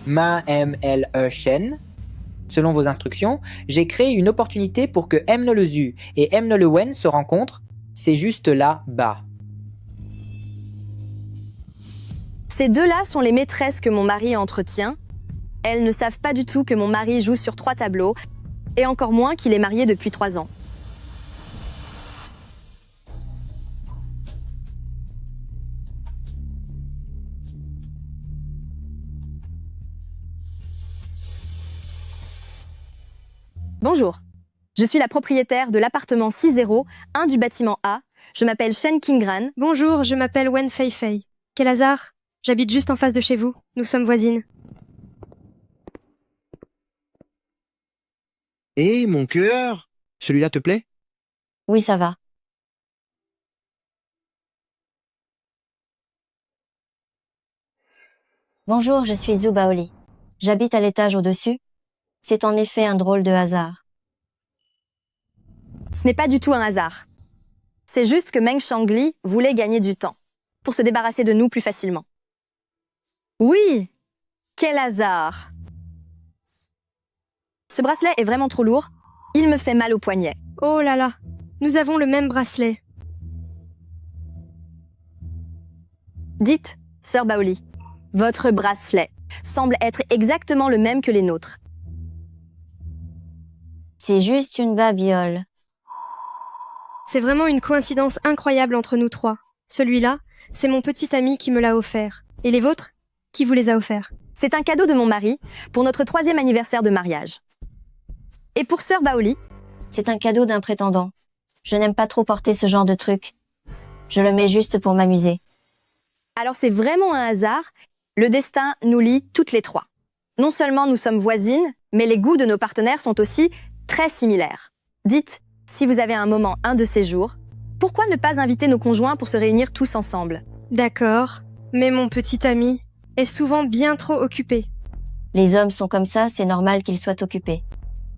Ma-M-L-E Shen. Selon vos instructions, j'ai créé une opportunité pour que Mnoleu et Mnolwen se rencontrent. C'est juste là-bas. Ces deux-là sont les maîtresses que mon mari entretient. Elles ne savent pas du tout que mon mari joue sur 3 tableaux, et encore moins qu'il est marié depuis 3 ans. Bonjour, je suis la propriétaire de l'appartement 601 du bâtiment A. Je m'appelle Shen Kingran. Bonjour, je m'appelle Wen Fei Fei. Quel hasard. J'habite juste en face de chez vous. Nous sommes voisines. Hé, mon cœur! Celui-là te plaît? Oui, ça va. Bonjour, je suis Zhu Baoli. J'habite à l'étage au-dessus. C'est en effet un drôle de hasard. Ce n'est pas du tout un hasard. C'est juste que Meng Shangli voulait gagner du temps, pour se débarrasser de nous plus facilement. Oui! Quel hasard! Ce bracelet est vraiment trop lourd. Il me fait mal au poignet. Oh là là, nous avons le même bracelet. Dites, sœur Baoli, votre bracelet semble être exactement le même que les nôtres. C'est juste une babiole. C'est vraiment une coïncidence incroyable entre nous trois. Celui-là, c'est mon petit ami qui me l'a offert. Et les vôtres? Qui vous les a offerts? C'est un cadeau de mon mari pour notre 3e anniversaire de mariage. Et pour sœur Baoli? C'est un cadeau d'un prétendant. Je n'aime pas trop porter ce genre de truc. Je le mets juste pour m'amuser. Alors c'est vraiment un hasard. Le destin nous lie toutes les trois. Non seulement nous sommes voisines, mais les goûts de nos partenaires sont aussi très similaires. Dites, si vous avez un moment un de ces jours, pourquoi ne pas inviter nos conjoints pour se réunir tous ensemble? D'accord, mais mon petit ami est souvent bien trop occupé. Les hommes sont comme ça, c'est normal qu'ils soient occupés.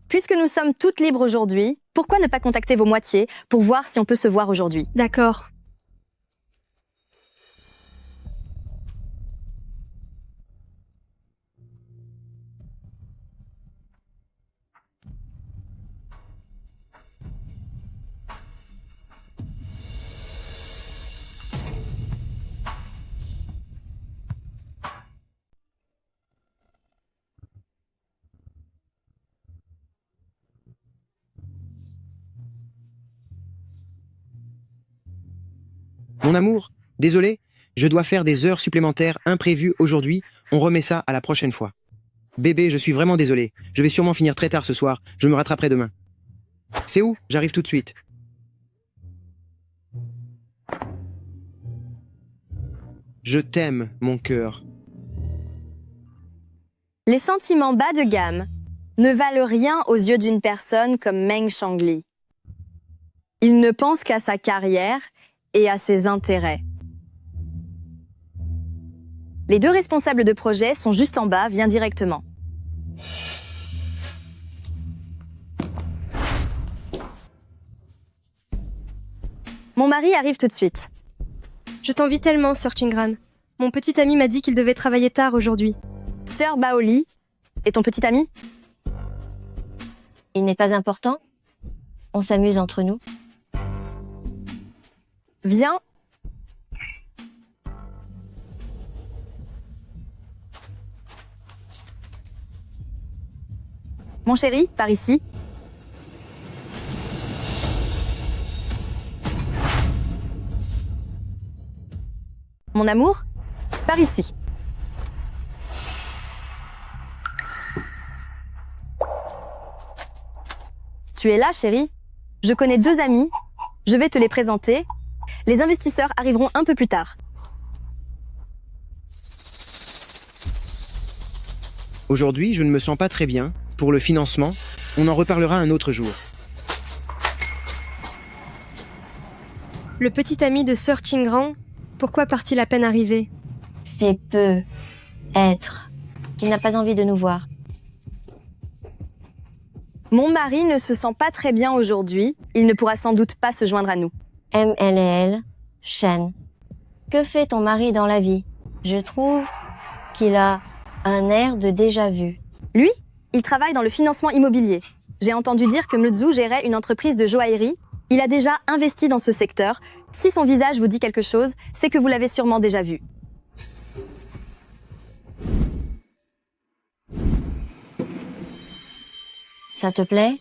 Puisque nous sommes toutes libres aujourd'hui, pourquoi ne pas contacter vos moitiés pour voir si on peut se voir aujourd'hui? D'accord. Mon amour, désolé, je dois faire des heures supplémentaires imprévues aujourd'hui. On remet ça à la prochaine fois. Bébé, je suis vraiment désolé. Je vais sûrement finir très tard ce soir. Je me rattraperai demain. C'est où? J'arrive tout de suite. Je t'aime, mon cœur. Les sentiments bas de gamme ne valent rien aux yeux d'une personne comme Meng Shangli. Il ne pense qu'à sa carrière et à ses intérêts. Les deux responsables de projet sont juste en bas, viens directement. Mon mari arrive tout de suite. Je t'envie tellement, Sœur Chingran. Mon petit ami m'a dit qu'il devait travailler tard aujourd'hui. Sœur Baoli et ton petit ami? Il n'est pas important. On s'amuse entre nous. Viens. Mon chéri, par ici. Mon amour, par ici. Tu es là, chérie? Je connais 2 amis. Je vais te les présenter. Les investisseurs arriveront un peu plus tard. Aujourd'hui, je ne me sens pas très bien. Pour le financement, on en reparlera un autre jour. Le petit ami de Sœur Chingran, pourquoi part-il à peine arrivé? C'est peu être qu'il n'a pas envie de nous voir. Mon mari ne se sent pas très bien aujourd'hui. Il ne pourra sans doute pas se joindre à nous. MLL, Shen. Que fait ton mari dans la vie? Je trouve qu'il a Un air de déjà-vu. Lui, il travaille dans le financement immobilier. J'ai entendu dire que Mlzu gérait une entreprise de joaillerie. Il a déjà investi dans ce secteur. Si son visage vous dit quelque chose, c'est que vous l'avez sûrement déjà vu. Ça te plaît?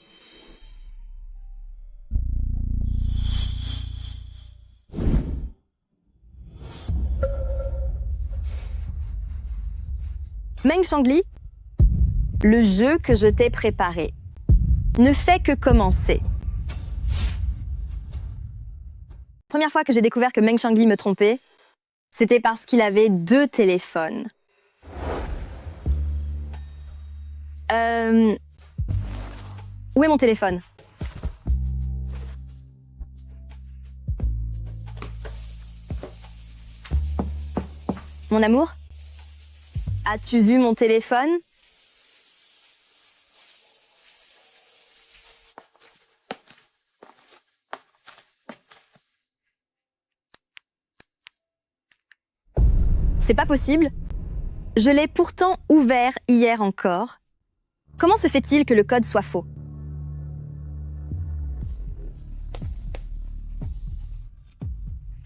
Meng Shangli, le jeu que je t'ai préparé ne fait que commencer. Première fois que j'ai découvert que Meng Shangli me trompait, c'était parce qu'il avait 2 téléphones. Où est mon téléphone? Mon amour? As-tu vu mon téléphone? C'est pas possible. Je l'ai pourtant ouvert hier encore. Comment se fait-il que le code soit faux?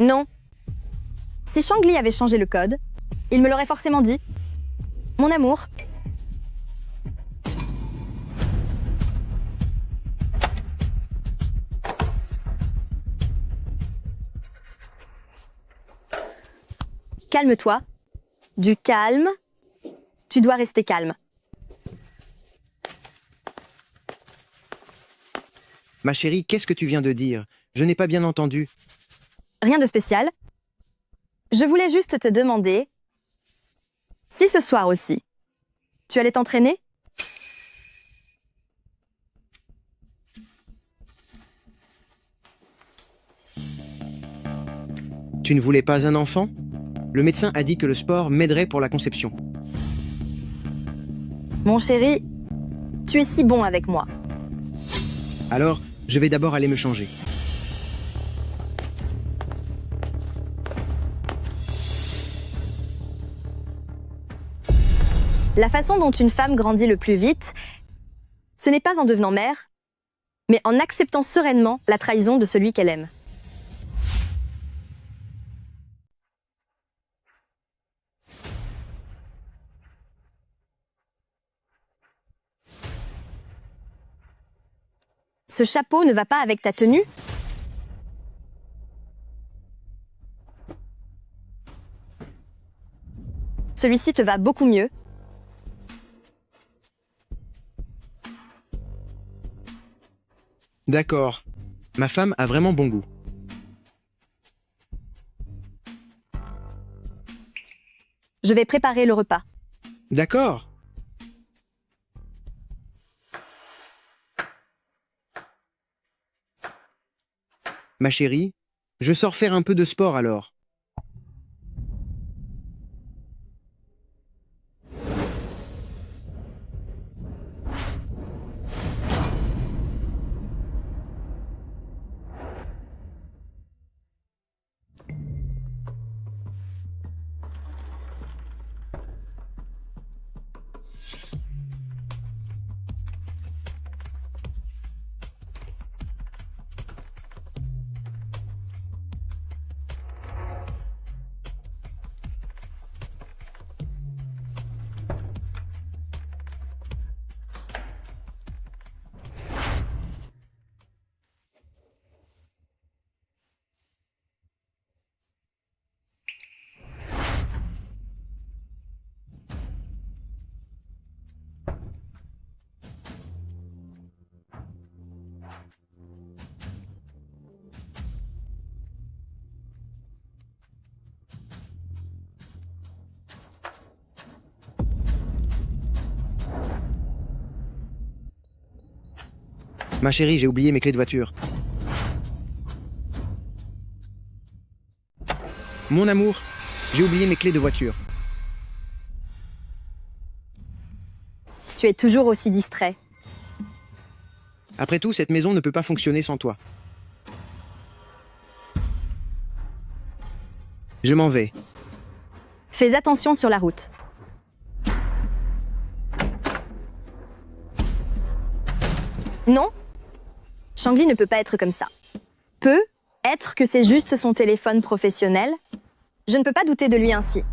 Non. Si Shangli avait changé le code, il me l'aurait forcément dit. Mon amour. Calme-toi. Du calme. Tu dois rester calme. Ma chérie, qu'est-ce que tu viens de dire? Je n'ai pas bien entendu. Rien de spécial. Je voulais juste te demander si ce soir aussi, tu allais t'entraîner? Tu ne voulais pas un enfant? Le médecin a dit que le sport m'aiderait pour la conception. Mon chéri, tu es si bon avec moi. Alors, je vais d'abord aller me changer. La façon dont une femme grandit le plus vite, ce n'est pas en devenant mère, mais en acceptant sereinement la trahison de celui qu'elle aime. Ce chapeau ne va pas avec ta tenue? Celui-ci te va beaucoup mieux. D'accord. Ma femme a vraiment bon goût. Je vais préparer le repas. D'accord. Ma chérie, je sors faire un peu de sport alors. Ma chérie, j'ai oublié mes clés de voiture. Mon amour, j'ai oublié mes clés de voiture. Tu es toujours aussi distrait. Après tout, cette maison ne peut pas fonctionner sans toi. Je m'en vais. Fais attention sur la route. Non, Shangli ne peut pas être comme ça. Peut être que c'est juste son téléphone professionnel. Je ne peux pas douter de lui ainsi.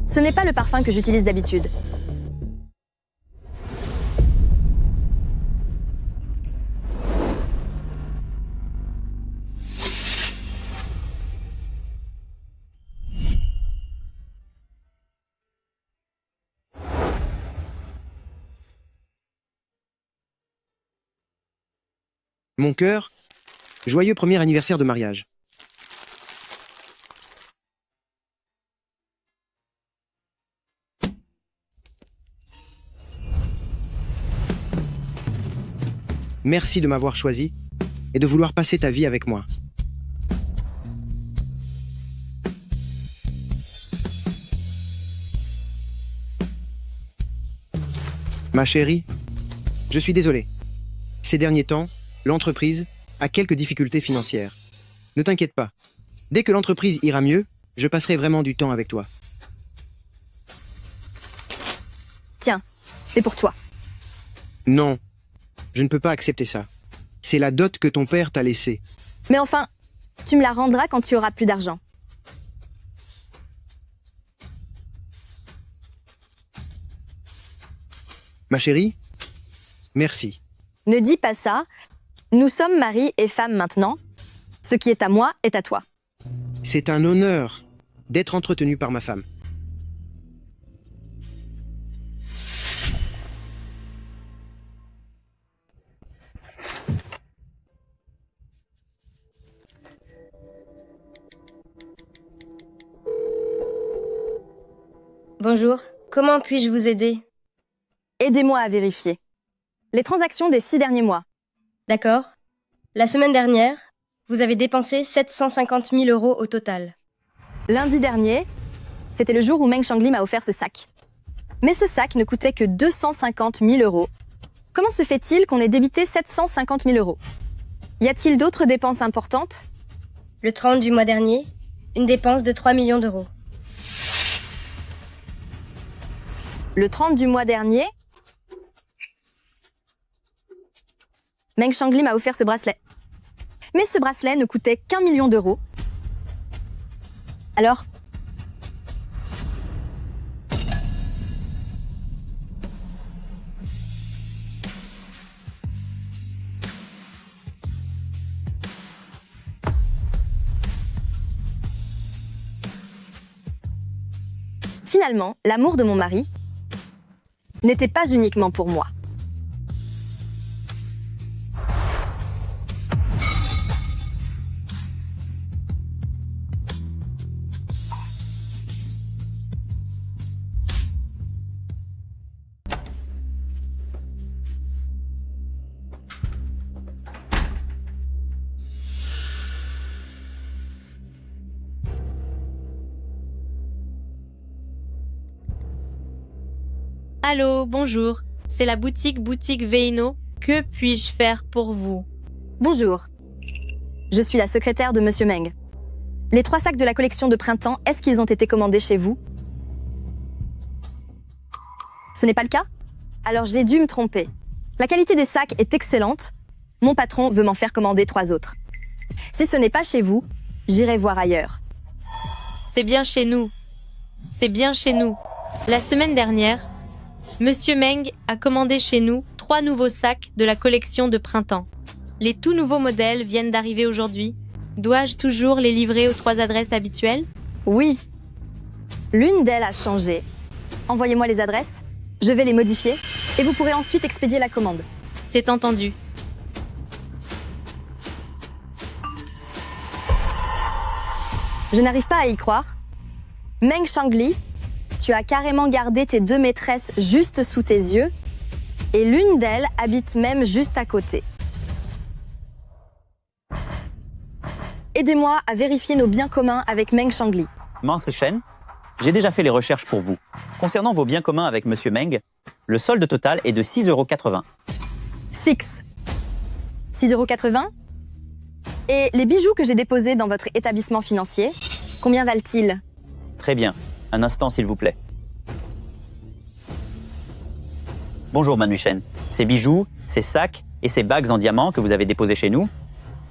Ce n'est pas le parfum que j'utilise d'habitude. Mon cœur, joyeux premier anniversaire de mariage. Merci de m'avoir choisi et de vouloir passer ta vie avec moi. Ma chérie, je suis désolé. Ces derniers temps, l'entreprise a quelques difficultés financières. Ne t'inquiète pas. Dès que l'entreprise ira mieux, je passerai vraiment du temps avec toi. Tiens, c'est pour toi. Non, je ne peux pas accepter ça. C'est la dot que ton père t'a laissée. Mais enfin, tu me la rendras quand tu auras plus d'argent. Ma chérie, merci. Ne dis pas ça. Nous sommes mari et femme maintenant. Ce qui est à moi est à toi. C'est un honneur d'être entretenu par ma femme. Bonjour, comment puis-je vous aider? Aidez-moi à vérifier. Les transactions des 6 derniers mois. D'accord. La semaine dernière, vous avez dépensé 750 000 € au total. Lundi dernier, c'était le jour où Meng Shangli m'a offert ce sac. Mais ce sac ne coûtait que 250 000 €. Comment se fait-il qu'on ait débité 750 000 €? Y a-t-il d'autres dépenses importantes? Le 30 du mois dernier, une dépense de 3 millions d'euros. Le 30 du mois dernier, Meng Shangli m'a offert ce bracelet. Mais ce bracelet ne coûtait qu'1 million d'euros. Alors, finalement, l'amour de mon mari n'était pas uniquement pour moi. Allô, bonjour. C'est la boutique Veino. Que puis-je faire pour vous? Bonjour. Je suis la secrétaire de Monsieur Meng. Les 3 sacs de la collection de printemps, est-ce qu'ils ont été commandés chez vous? Ce n'est pas le cas? Alors j'ai dû me tromper. La qualité des sacs est excellente. Mon patron veut m'en faire commander 3 autres. Si ce n'est pas chez vous, j'irai voir ailleurs. C'est bien chez nous. C'est bien chez nous. La semaine dernière, Monsieur Meng a commandé chez nous 3 nouveaux sacs de la collection de printemps. Les tout nouveaux modèles viennent d'arriver aujourd'hui. Dois-je toujours les livrer aux 3 adresses habituelles? Oui. L'une d'elles a changé. Envoyez-moi les adresses, je vais les modifier et vous pourrez ensuite expédier la commande. C'est entendu. Je n'arrive pas à y croire. Meng Shangli, tu as carrément gardé tes 2 maîtresses juste sous tes yeux et l'une d'elles habite même juste à côté. aidez-moi à vérifier nos biens communs avec Meng Shangli. Mince Shen, j'ai déjà fait les recherches pour vous. Concernant vos biens communs avec Monsieur Meng, le solde total est de 6,80 €. 6,80 €. Et les bijoux que j'ai déposés dans votre établissement financier, combien valent-ils? Très bien. Un instant, s'il vous plaît. Bonjour, Manu Shen. Ces bijoux, ces sacs et ces bagues en diamant que vous avez déposés chez nous,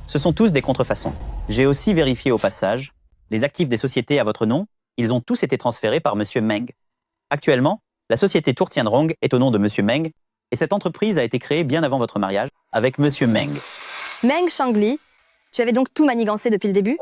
ce sont tous des contrefaçons. J'ai aussi vérifié au passage les actifs des sociétés à votre nom. Ils ont tous été transférés par Monsieur Meng. Actuellement, la société Tour Tianrong est au nom de Monsieur Meng et cette entreprise a été créée bien avant votre mariage avec Monsieur Meng. Meng Shangli, tu avais donc tout manigancé depuis le début?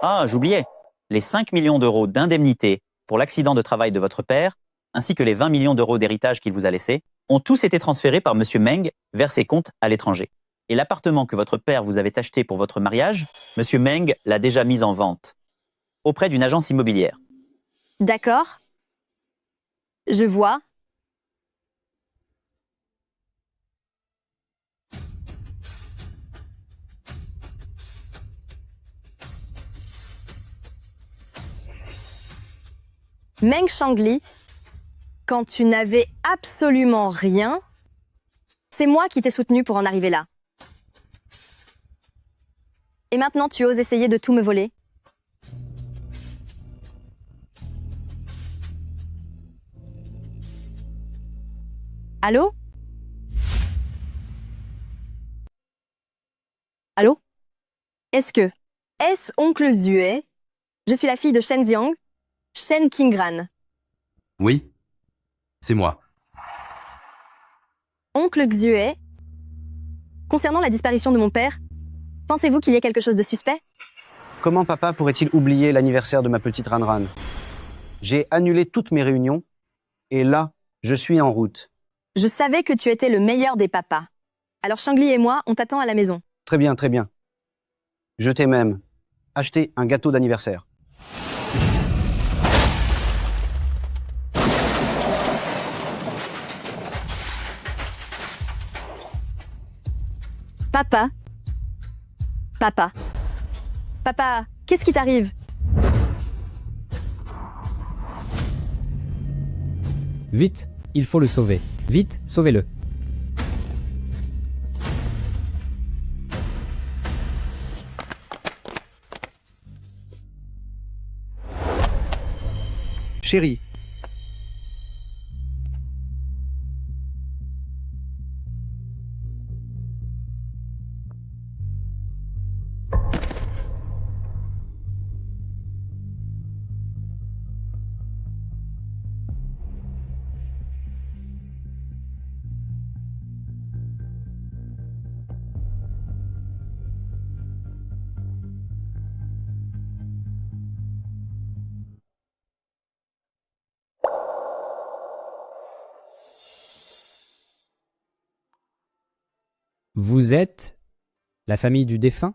Ah, j'oubliais. Les 5 millions d'euros d'indemnité pour l'accident de travail de votre père, ainsi que les 20 millions d'euros d'héritage qu'il vous a laissé, ont tous été transférés par Monsieur Meng vers ses comptes à l'étranger. Et l'appartement que votre père vous avait acheté pour votre mariage, Monsieur Meng l'a déjà mis en vente auprès d'une agence immobilière. D'accord. Je vois. Meng Shangli, quand tu n'avais absolument rien, c'est moi qui t'ai soutenu pour en arriver là. Et maintenant tu oses essayer de tout me voler? Allô? Allô? Est-ce oncle Zue? Je suis la fille de Shen Xiang, Shen Qingran. Oui, c'est moi. Oncle Xue, concernant la disparition de mon père, pensez-vous qu'il y ait quelque chose de suspect? Comment papa pourrait-il oublier l'anniversaire de ma petite Ranran? J'ai annulé toutes mes réunions et là, je suis en route. Je savais que tu étais le meilleur des papas. Alors Shangli et moi, on t'attend à la maison. Très bien, très bien. Je t'ai même acheté un gâteau d'anniversaire. Papa. Papa, qu'est-ce qui t'arrive? Vite, il faut le sauver. Vite, sauvez-le. Chérie, Vous êtes la famille du défunt?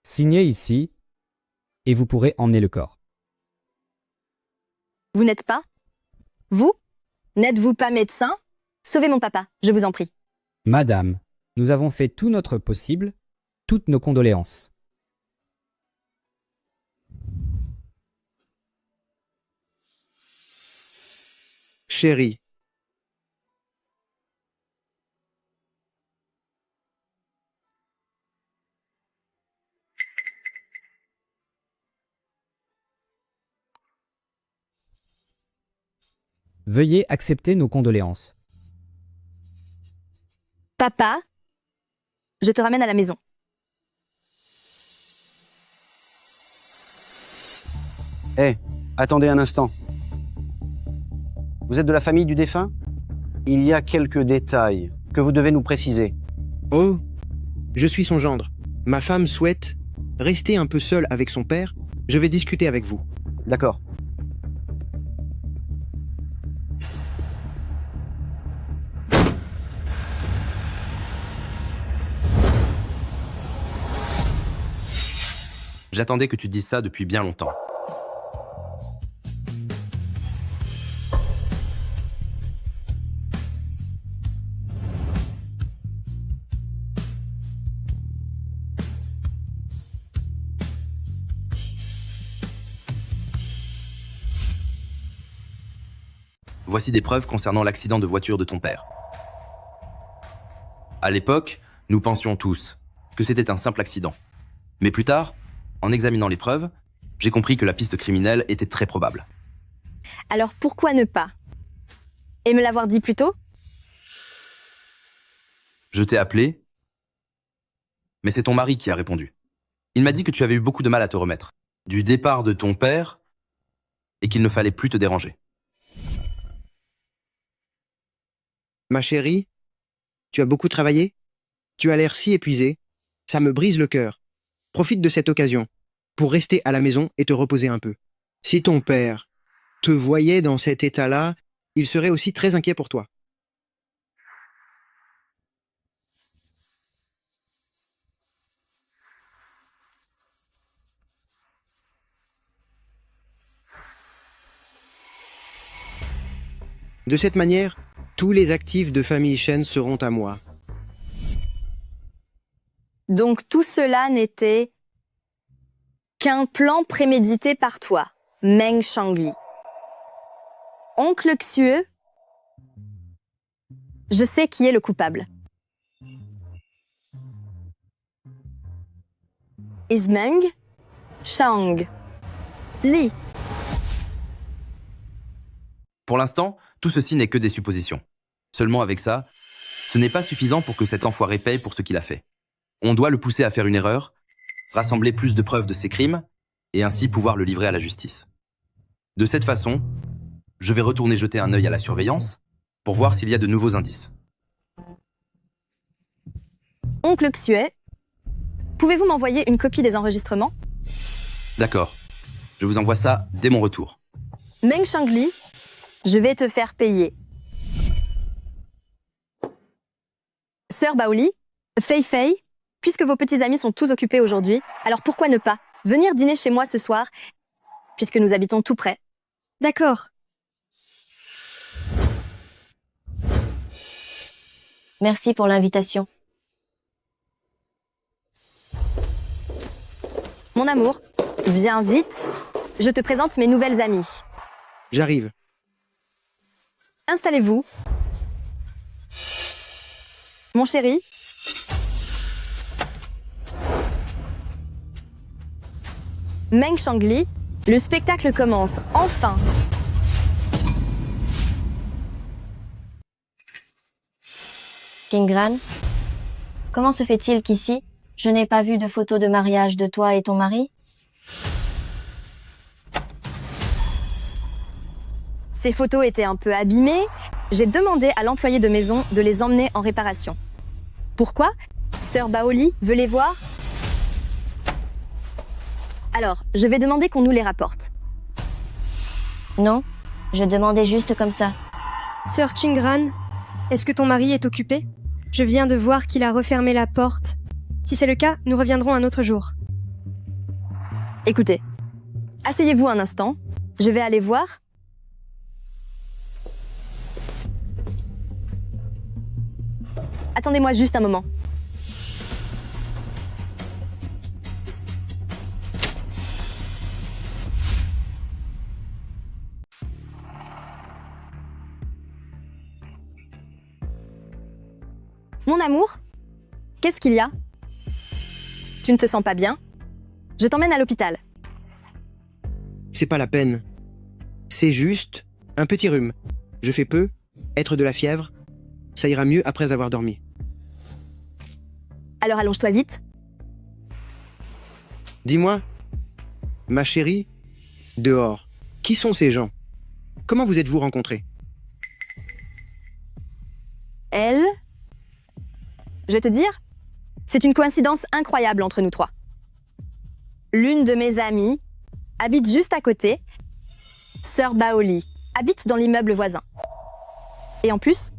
Signez ici et vous pourrez emmener le corps. Vous n'êtes pas? Vous? N'êtes-vous pas médecin? Sauvez mon papa, je vous en prie. Madame, nous avons fait tout notre possible, toutes nos condoléances. chérie, Veuillez accepter nos condoléances. Papa, je te ramène à la maison. Attendez un instant. Vous êtes de la famille du défunt? Il y a quelques détails que vous devez nous préciser. oh, je suis son gendre. Ma femme souhaite rester un peu seule avec son père. Je vais discuter avec vous. D'accord. J'attendais que tu dises ça depuis bien longtemps. voici des preuves concernant l'accident de voiture de ton père. À l'époque, nous pensions tous que c'était un simple accident. Mais plus tard, en examinant les preuves, j'ai compris que la piste criminelle était très probable. Alors pourquoi ne pas? Et me l'avoir dit plus tôt? Je t'ai appelé, mais c'est ton mari qui a répondu. Il m'a dit que tu avais eu beaucoup de mal à te remettre du départ de ton père et qu'il ne fallait plus te déranger. Ma chérie, tu as beaucoup travaillé? Tu as l'air si épuisée. Ça me brise le cœur. Profite de cette occasion pour rester à la maison et te reposer un peu. Si ton père te voyait dans cet état-là, il serait aussi très inquiet pour toi. De cette manière, tous les actifs de famille Shen seront à moi. Donc tout cela n'était qu'un plan prémédité par toi, Meng Shangli. Oncle Xue, je sais qui est le coupable. Ismeng Shang Li. Pour l'instant, tout ceci n'est que des suppositions. Seulement avec ça, ce n'est pas suffisant pour que cet enfoiré paye pour ce qu'il a fait. On doit le pousser à faire une erreur, rassembler plus de preuves de ses crimes, et ainsi pouvoir le livrer à la justice. De cette façon, je vais retourner jeter un œil à la surveillance pour voir s'il y a de nouveaux indices. Oncle Xue, pouvez-vous m'envoyer une copie des enregistrements? D'accord. Je vous envoie ça dès mon retour. Meng Shangli, je vais te faire payer. Sœur Baoli, Fei Fei, puisque vos petits amis sont tous occupés aujourd'hui, alors pourquoi ne pas venir dîner chez moi ce soir, puisque nous habitons tout près? D'accord. Merci pour l'invitation. Mon amour, viens vite. Je te présente mes nouvelles amies. J'arrive. Installez-vous. Mon chéri. Meng Shangli, le spectacle commence, enfin. Kingran, comment se fait-il qu'ici, je n'ai pas vu de photos de mariage de toi et ton mari? Ces photos étaient un peu abîmées. J'ai demandé à l'employé de maison de les emmener en réparation. Pourquoi? Sœur Baoli veut les voir? Alors, je vais demander qu'on nous les rapporte. Non, je demandais juste comme ça. Sœur Qingran, est-ce que ton mari est occupé? Je viens de voir qu'il a refermé la porte. Si c'est le cas, nous reviendrons un autre jour. Écoutez, asseyez-vous un instant. Je vais aller voir. Attendez-moi juste un moment. Mon amour, qu'est-ce qu'il y a? Tu ne te sens pas bien? Je t'emmène à l'hôpital. C'est pas la peine. C'est juste un petit rhume. Je fais peu, être de la fièvre, ça ira mieux après avoir dormi. Alors allonge-toi vite. Dis-moi, ma chérie, dehors, qui sont ces gens? Comment vous êtes-vous rencontrés? Elle, je vais te dire, c'est une coïncidence incroyable entre nous trois. L'une de mes amies habite juste à côté. Sœur Baoli habite dans l'immeuble voisin. Et en plus,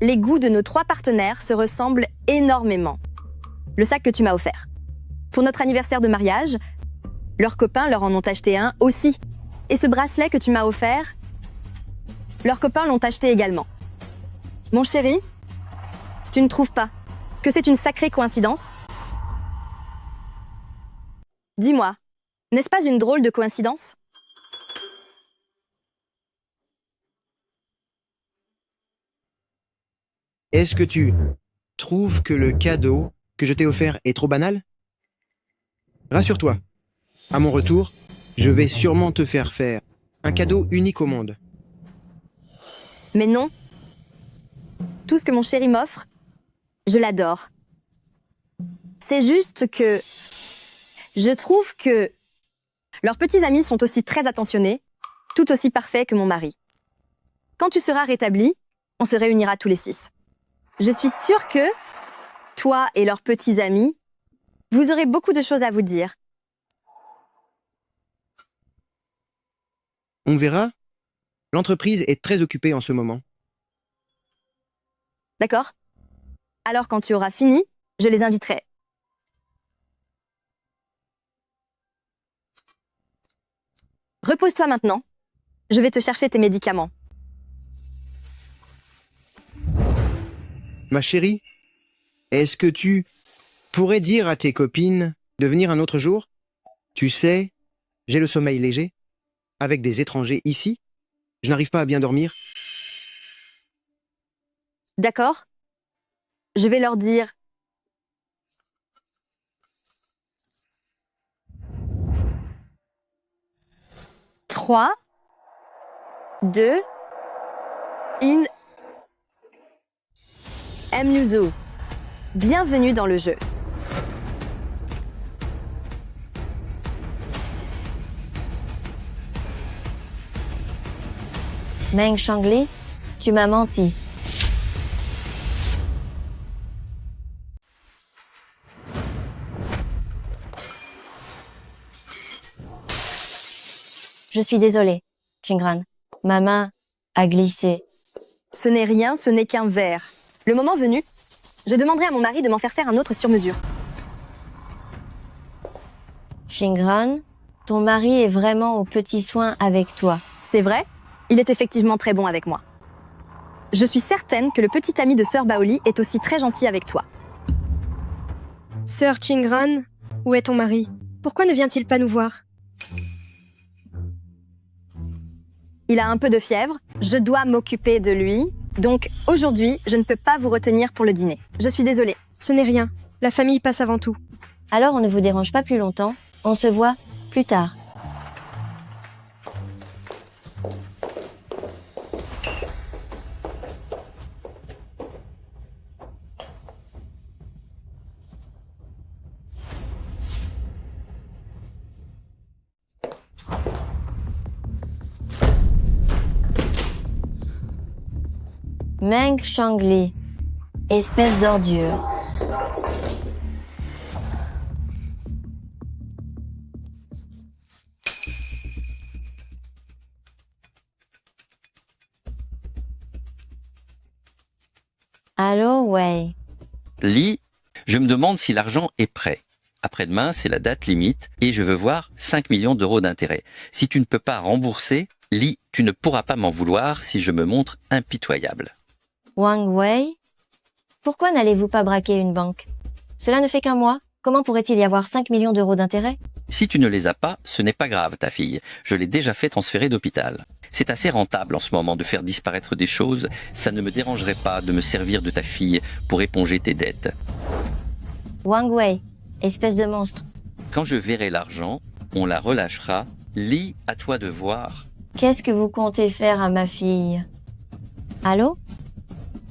les goûts de nos trois partenaires se ressemblent énormément. Le sac que tu m'as offert. Pour notre anniversaire de mariage, leurs copains leur en ont acheté un aussi. Et ce bracelet que tu m'as offert, leurs copains l'ont acheté également. Mon chéri, tu ne trouves pas que c'est une sacrée coïncidence? Dis-moi, n'est-ce pas une drôle de coïncidence? est-ce que tu trouves que le cadeau que je t'ai offert est trop banal? Rassure-toi, à mon retour, je vais sûrement te faire un cadeau unique au monde. Mais non. Tout ce que mon chéri m'offre, je l'adore. C'est juste que je trouve que leurs petits amis sont aussi très attentionnés, tout aussi parfaits que mon mari. Quand tu seras rétabli, on se réunira tous les 6. Je suis sûre que toi et leurs petits amis, vous aurez beaucoup de choses à vous dire. On verra. L'entreprise est très occupée en ce moment. D'accord? Alors quand tu auras fini, je les inviterai. Repose-toi maintenant. Je vais te chercher tes médicaments. Ma chérie, est-ce que tu pourrais dire à tes copines de venir un autre jour? Tu sais, j'ai le sommeil léger. Avec des étrangers ici, je n'arrive pas à bien dormir. D'accord? Je vais leur dire. Trois, deux, in, Mnuzu. Bienvenue dans le jeu. Meng Shangli, tu m'as menti. Je suis désolée, Chingran. Ma main a glissé. Ce n'est rien, ce n'est qu'un verre. Le moment venu, je demanderai à mon mari de m'en faire un autre sur mesure. Chingran, ton mari est vraiment aux petits soins avec toi. C'est vrai, il est effectivement très bon avec moi. Je suis certaine que le petit ami de Sœur Baoli est aussi très gentil avec toi. Sœur Chingran, où est ton mari? Pourquoi ne vient-il pas nous voir? Il a un peu de fièvre, je dois m'occuper de lui, donc aujourd'hui, je ne peux pas vous retenir pour le dîner. Je suis désolée. Ce n'est rien, la famille passe avant tout. Alors on ne vous dérange pas plus longtemps, on se voit plus tard. Meng Shangli, espèce d'ordure. Allô, Wei. Li, je me demande si l'argent est prêt. Après-demain, c'est la date limite et je veux voir 5 millions d'euros d'intérêt. Si tu ne peux pas rembourser, Li, tu ne pourras pas m'en vouloir si je me montre impitoyable. Wang Wei, pourquoi n'allez-vous pas braquer une banque? Cela ne fait qu'un mois. Comment pourrait-il y avoir 5 millions d'euros d'intérêt? Si tu ne les as pas, ce n'est pas grave, ta fille. Je l'ai déjà fait transférer d'hôpital. C'est assez rentable en ce moment de faire disparaître des choses. Ça ne me dérangerait pas de me servir de ta fille pour éponger tes dettes. Wang Wei, espèce de monstre. Quand je verrai l'argent, on la relâchera. Li, à toi de voir. Qu'est-ce que vous comptez faire à ma fille? Allô?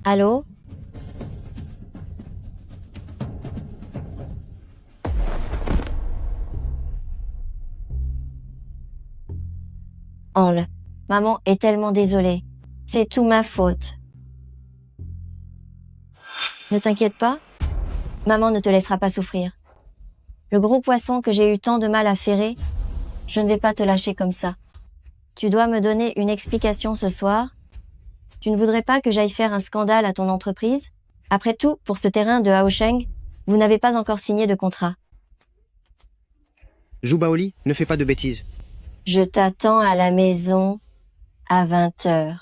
Allô? Anle, maman est tellement désolée. C'est tout ma faute. Ne t'inquiète pas, maman ne te laissera pas souffrir. Le gros poisson que j'ai eu tant de mal à ferrer, je ne vais pas te lâcher comme ça. Tu dois me donner une explication ce soir. Tu ne voudrais pas que j'aille faire un scandale à ton entreprise? Après tout, pour ce terrain de Haosheng, vous n'avez pas encore signé de contrat. Zhu Baoli, ne fais pas de bêtises. Je t'attends à la maison à 20h.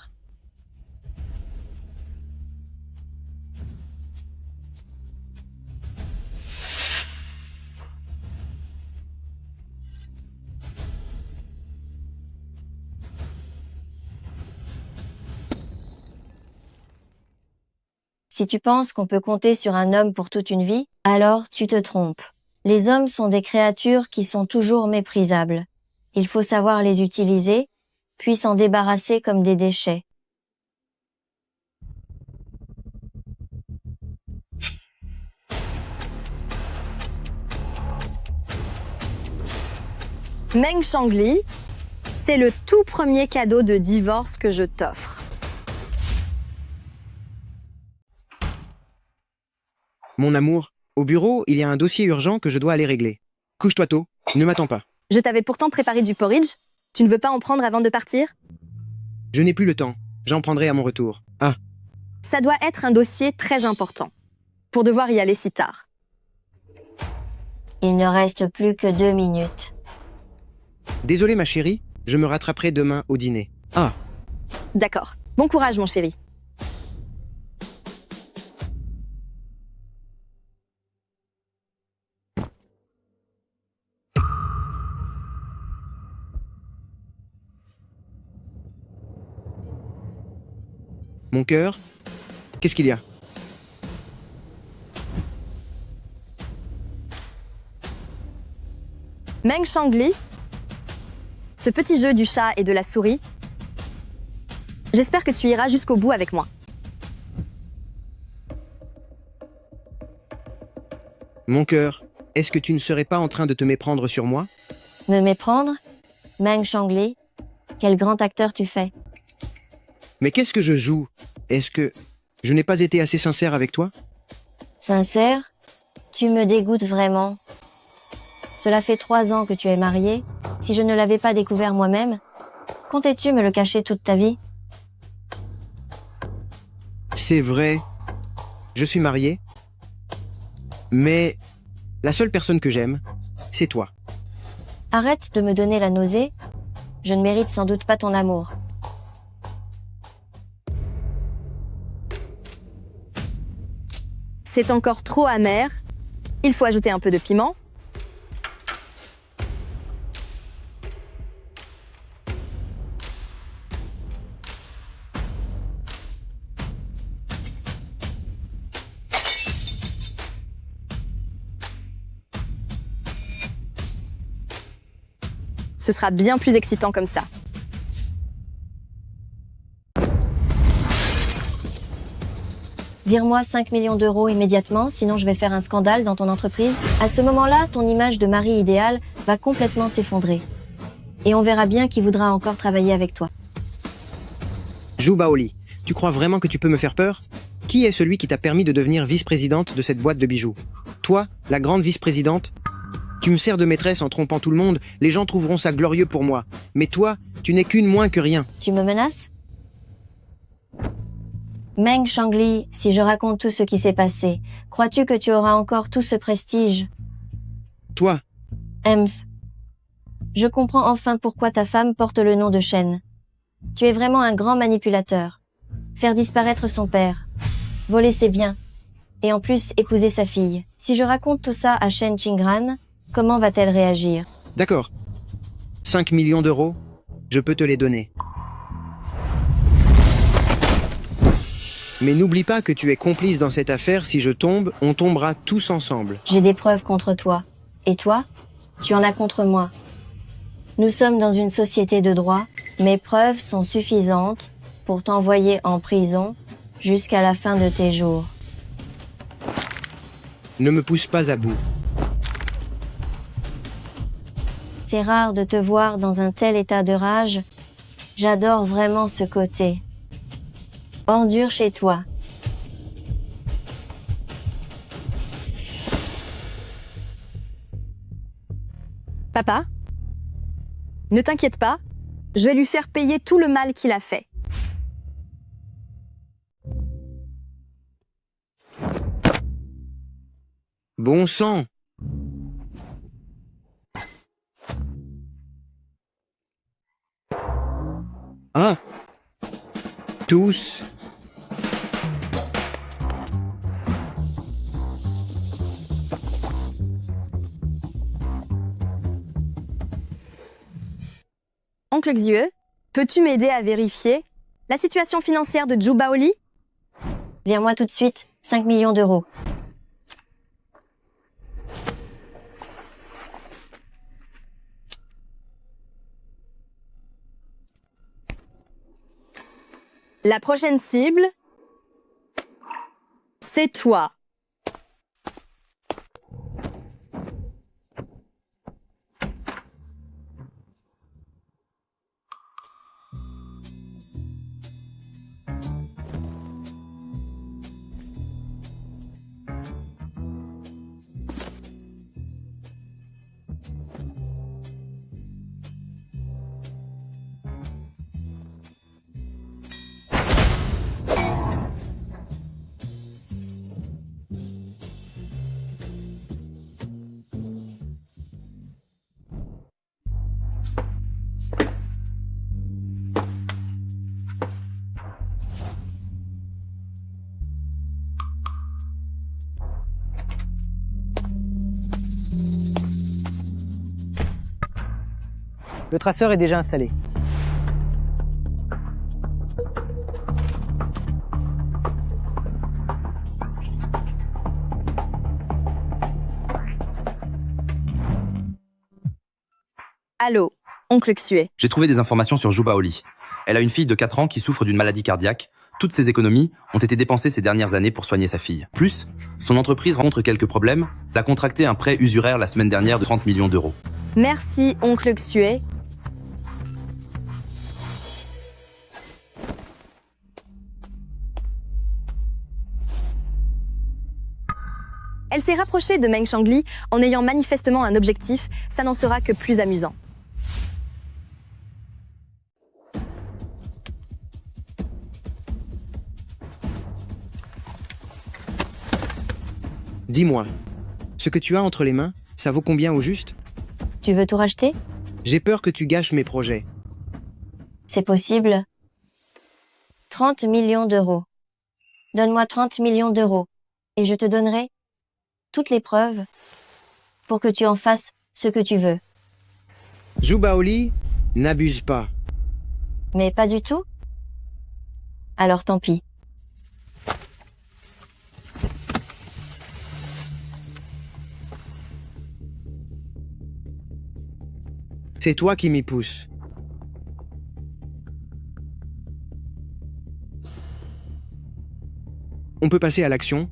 Si tu penses qu'on peut compter sur un homme pour toute une vie, alors tu te trompes. Les hommes sont des créatures qui sont toujours méprisables. Il faut savoir les utiliser, puis s'en débarrasser comme des déchets. Meng Shangli, c'est le tout premier cadeau de divorce que je t'offre. Mon amour, au bureau, il y a un dossier urgent que je dois aller régler. Couche-toi tôt, ne m'attends pas. Je t'avais pourtant préparé du porridge. Tu ne veux pas en prendre avant de partir? Je n'ai plus le temps, j'en prendrai à mon retour. Ah, Ça doit être un dossier très important, pour devoir y aller si tard. Il ne reste plus que 2 minutes. désolé ma chérie, je me rattraperai demain au dîner. Ah, D'accord. Bon courage, mon chéri. mon cœur, qu'est-ce qu'il y a? Meng Shangli, ce petit jeu du chat et de la souris, j'espère que tu iras jusqu'au bout avec moi. Mon cœur, est-ce que tu ne serais pas en train de te méprendre sur moi? Me méprendre? Meng Shangli, quel grand acteur tu fais. Mais qu'est-ce que je joue? Est-ce que je n'ai pas été assez sincère avec toi? Sincère? Tu me dégoûtes vraiment. Cela fait 3 ans que tu es marié. Si je ne l'avais pas découvert moi-même, comptais-tu me le cacher toute ta vie? C'est vrai, je suis marié, mais la seule personne que j'aime, c'est toi. Arrête de me donner la nausée. Je ne mérite sans doute pas ton amour. C'est encore trop amer. Il faut ajouter un peu de piment. Ce sera bien plus excitant comme ça. Vire-moi 5 millions d'euros immédiatement, sinon je vais faire un scandale dans ton entreprise. À ce moment-là, ton image de mari idéal va complètement s'effondrer. Et on verra bien qui voudra encore travailler avec toi. Zhu Baoli, tu crois vraiment que tu peux me faire peur? Qui est celui qui t'a permis de devenir vice-présidente de cette boîte de bijoux? Toi, la grande vice-présidente? Tu me sers de maîtresse en trompant tout le monde, les gens trouveront ça glorieux pour moi. Mais toi, tu n'es qu'une moins que rien. Tu me menaces? Meng Shangli, si je raconte tout ce qui s'est passé, crois-tu que tu auras encore tout ce prestige? Toi, Emph. Je comprends enfin pourquoi ta femme porte le nom de Shen. Tu es vraiment un grand manipulateur. Faire disparaître son père, voler ses biens, et en plus épouser sa fille. Si je raconte tout ça à Shen Qingran, comment va-t-elle réagir? d'accord. 5 millions d'euros, je peux te les donner. Mais n'oublie pas que tu es complice dans cette affaire. Si je tombe, on tombera tous ensemble. J'ai des preuves contre toi. Et toi? Tu en as contre moi. Nous sommes dans une société de droit. Mes preuves sont suffisantes pour t'envoyer en prison jusqu'à la fin de tes jours. Ne me pousse pas à bout. C'est rare de te voir dans un tel état de rage. J'adore vraiment ce côté. Ordure chez toi. Papa, ne t'inquiète pas, je vais lui faire payer tout le mal qu'il a fait. Bon sang! Ah! Tous! Oncle Xiue, peux-tu m'aider à vérifier la situation financière de Zhu Baoli? Vire-moi tout de suite 5 millions d'euros. La prochaine cible, c'est toi. Le traceur est déjà installé. Allô, oncle Xué. J'ai trouvé des informations sur Juba Oli. Elle a une fille de 4 ans qui souffre d'une maladie cardiaque. Toutes ses économies ont été dépensées ces dernières années pour soigner sa fille. Plus, son entreprise rencontre quelques problèmes. Elle a contracté un prêt usuraire la semaine dernière de 30 millions d'euros. Merci, oncle Xué. Elle s'est rapprochée de Meng Shangli en ayant manifestement un objectif, ça n'en sera que plus amusant. Dis-moi, ce que tu as entre les mains, ça vaut combien au juste? Tu veux tout racheter? J'ai peur que tu gâches mes projets. C'est possible. 30 millions d'euros. Donne-moi 30 millions d'euros et je te donnerai toutes les preuves pour que tu en fasses ce que tu veux. Zubaoli, n'abuse pas. Mais pas du tout? Alors tant pis. C'est toi qui m'y pousse. On peut passer à l'action.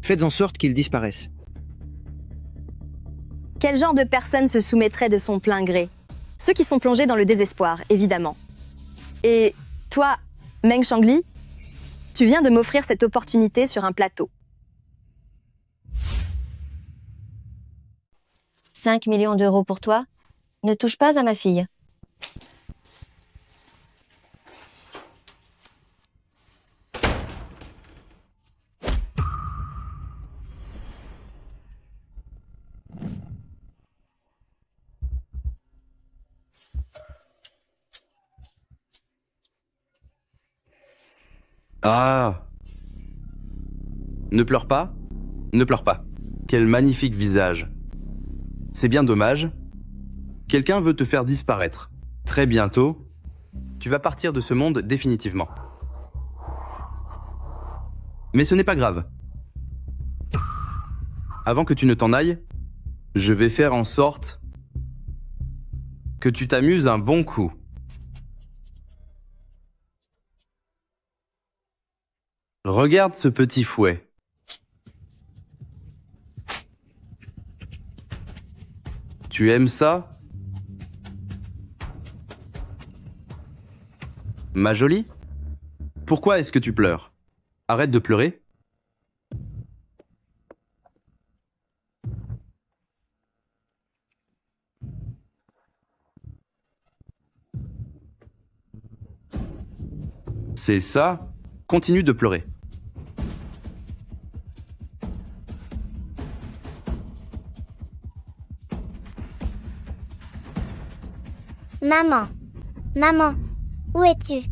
Faites en sorte qu'il disparaisse. Quel genre de personne se soumettrait de son plein gré? Ceux qui sont plongés dans le désespoir, évidemment. Et toi, Meng Shangli, tu viens de m'offrir cette opportunité sur un plateau. 5 millions d'euros pour toi? Ne touche pas à ma fille. Ah! Ne pleure pas, ne pleure pas. Quel magnifique visage. C'est bien dommage. Quelqu'un veut te faire disparaître. Très bientôt, tu vas partir de ce monde définitivement. Mais ce n'est pas grave. Avant que tu ne t'en ailles, je vais faire en sorte que tu t'amuses un bon coup. Regarde ce petit fouet. Tu aimes ça? Ma jolie? Pourquoi est-ce que tu pleures? Arrête de pleurer. C'est ça? Continue de pleurer. Maman, maman, où es-tu?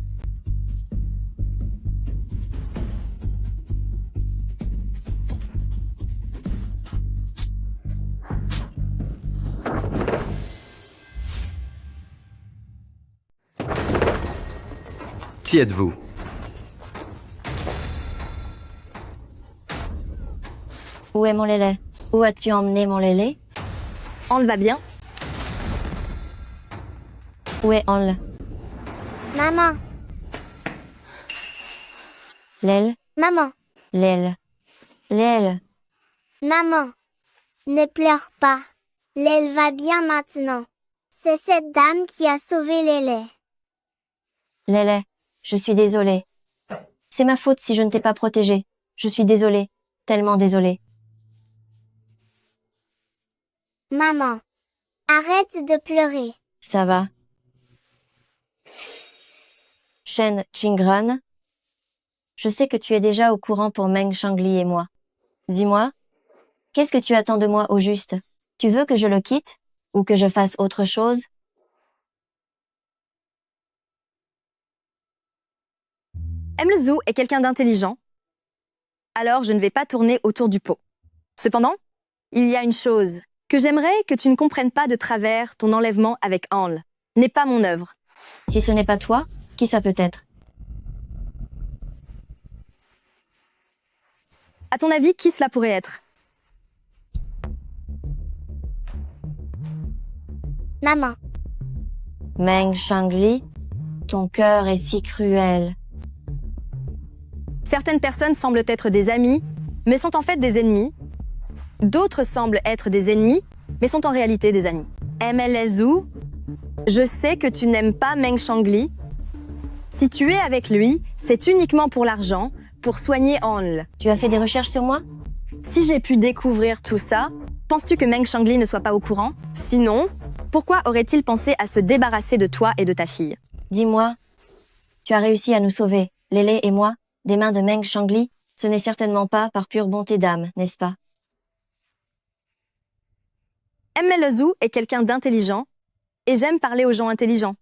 Qui êtes-vous? Où est mon lélé? Où as-tu emmené mon lélé? Anle va bien? Où est Anle? Maman, L'aile? maman, L'aile. L'aile. maman. Ne pleure pas. L'aile va bien maintenant. C'est cette dame qui a sauvé Lélé. Lélé, je suis désolée. C'est ma faute si je ne t'ai pas protégée. Je suis désolée. Tellement désolée. Maman, arrête de pleurer. Ça va. Shen Qingran, je sais que tu es déjà au courant pour Meng Shangli et moi. Dis-moi, qu'est-ce que tu attends de moi au juste? Tu veux que je le quitte? Ou que je fasse autre chose? Mlezou est quelqu'un d'intelligent, alors je ne vais pas tourner autour du pot. Cependant, il y a une chose que j'aimerais que tu ne comprennes pas de travers ton enlèvement avec Anle. N'est pas mon œuvre. Si ce n'est pas toi, qui ça peut être? À ton avis, qui cela pourrait être? Maman, Meng Shangli, ton cœur est si cruel. Certaines personnes semblent être des amis, mais sont en fait des ennemis. D'autres semblent être des ennemis, mais sont en réalité des amis. Mlezou, je sais que tu n'aimes pas Meng Shangli. Si tu es avec lui, c'est uniquement pour l'argent, pour soigner Anle. Tu as fait des recherches sur moi? Si j'ai pu découvrir tout ça, penses-tu que Meng Shangli ne soit pas au courant? Sinon, pourquoi aurait-il pensé à se débarrasser de toi et de ta fille? Dis-moi, tu as réussi à nous sauver, Lélé et moi, des mains de Meng Shangli. Ce n'est certainement pas par pure bonté d'âme, n'est-ce pas? Mlezou est quelqu'un d'intelligent, et j'aime parler aux gens intelligents.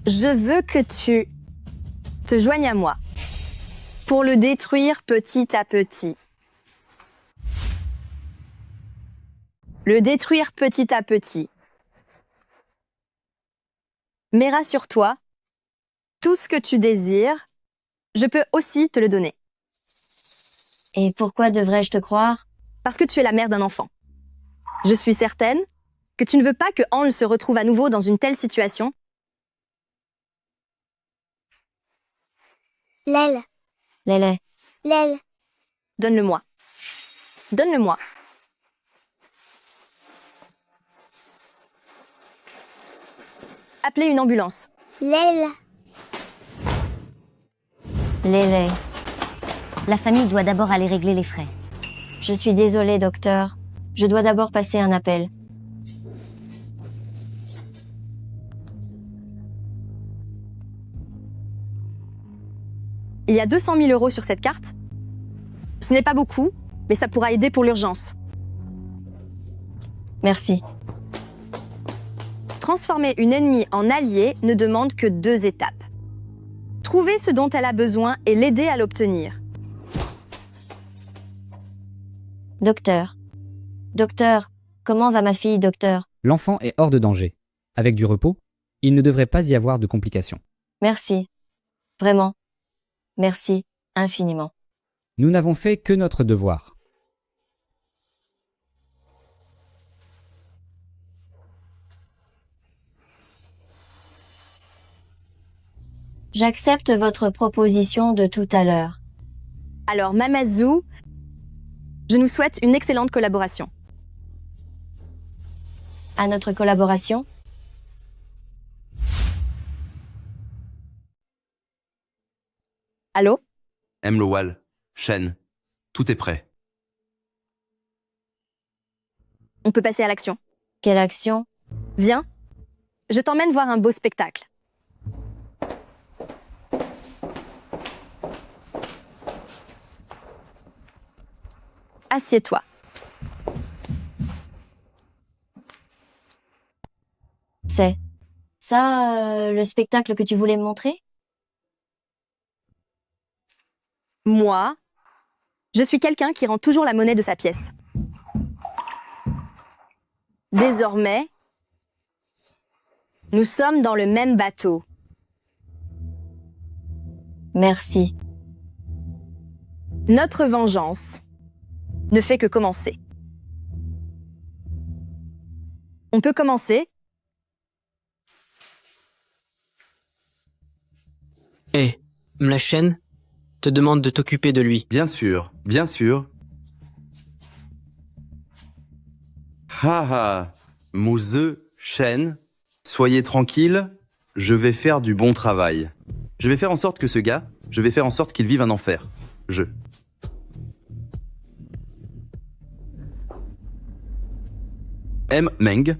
Je veux que tu te joignes à moi pour le détruire petit à petit. Le détruire petit à petit. Mais rassure-toi, tout ce que tu désires, je peux aussi te le donner. Et pourquoi devrais-je te croire? Parce que tu es la mère d'un enfant. Je suis certaine que tu ne veux pas que Anle se retrouve à nouveau dans une telle situation. L'aile, Lélé, l'aile. Donne-le-moi. Donne-le-moi. Appelez une ambulance. L'aile. Lélé. La famille doit d'abord aller régler les frais. Je suis désolée, docteur. Je dois d'abord passer un appel. Il y a 200 000 € sur cette carte. Ce n'est pas beaucoup, mais ça pourra aider pour l'urgence. Merci. Transformer une ennemie en alliée ne demande que 2 étapes. Trouver ce dont elle a besoin et l'aider à l'obtenir. Docteur. Docteur, comment va ma fille, docteur? L'enfant est hors de danger. Avec du repos, il ne devrait pas y avoir de complications. Merci. Vraiment. Merci infiniment. Nous n'avons fait que notre devoir. J'accepte votre proposition de tout à l'heure. Alors, Mamazou, je nous souhaite une excellente collaboration. À notre collaboration? Allô? Mlowal, Shen, tout est prêt. On peut passer à l'action. Quelle action? Viens, je t'emmène voir un beau spectacle. Assieds-toi. C'est ça, le spectacle que tu voulais me montrer? Moi, je suis quelqu'un qui rend toujours la monnaie de sa pièce. Nous sommes dans le même bateau. Merci. Notre vengeance ne fait que commencer. On peut commencer? Hé, Mlachen te demande de t'occuper de lui. Bien sûr, bien sûr. Haha, Mouse, Shen, soyez tranquille, je vais faire du bon travail. Je vais faire en sorte que ce gars, je vais faire en sorte qu'il vive un enfer. M. Meng.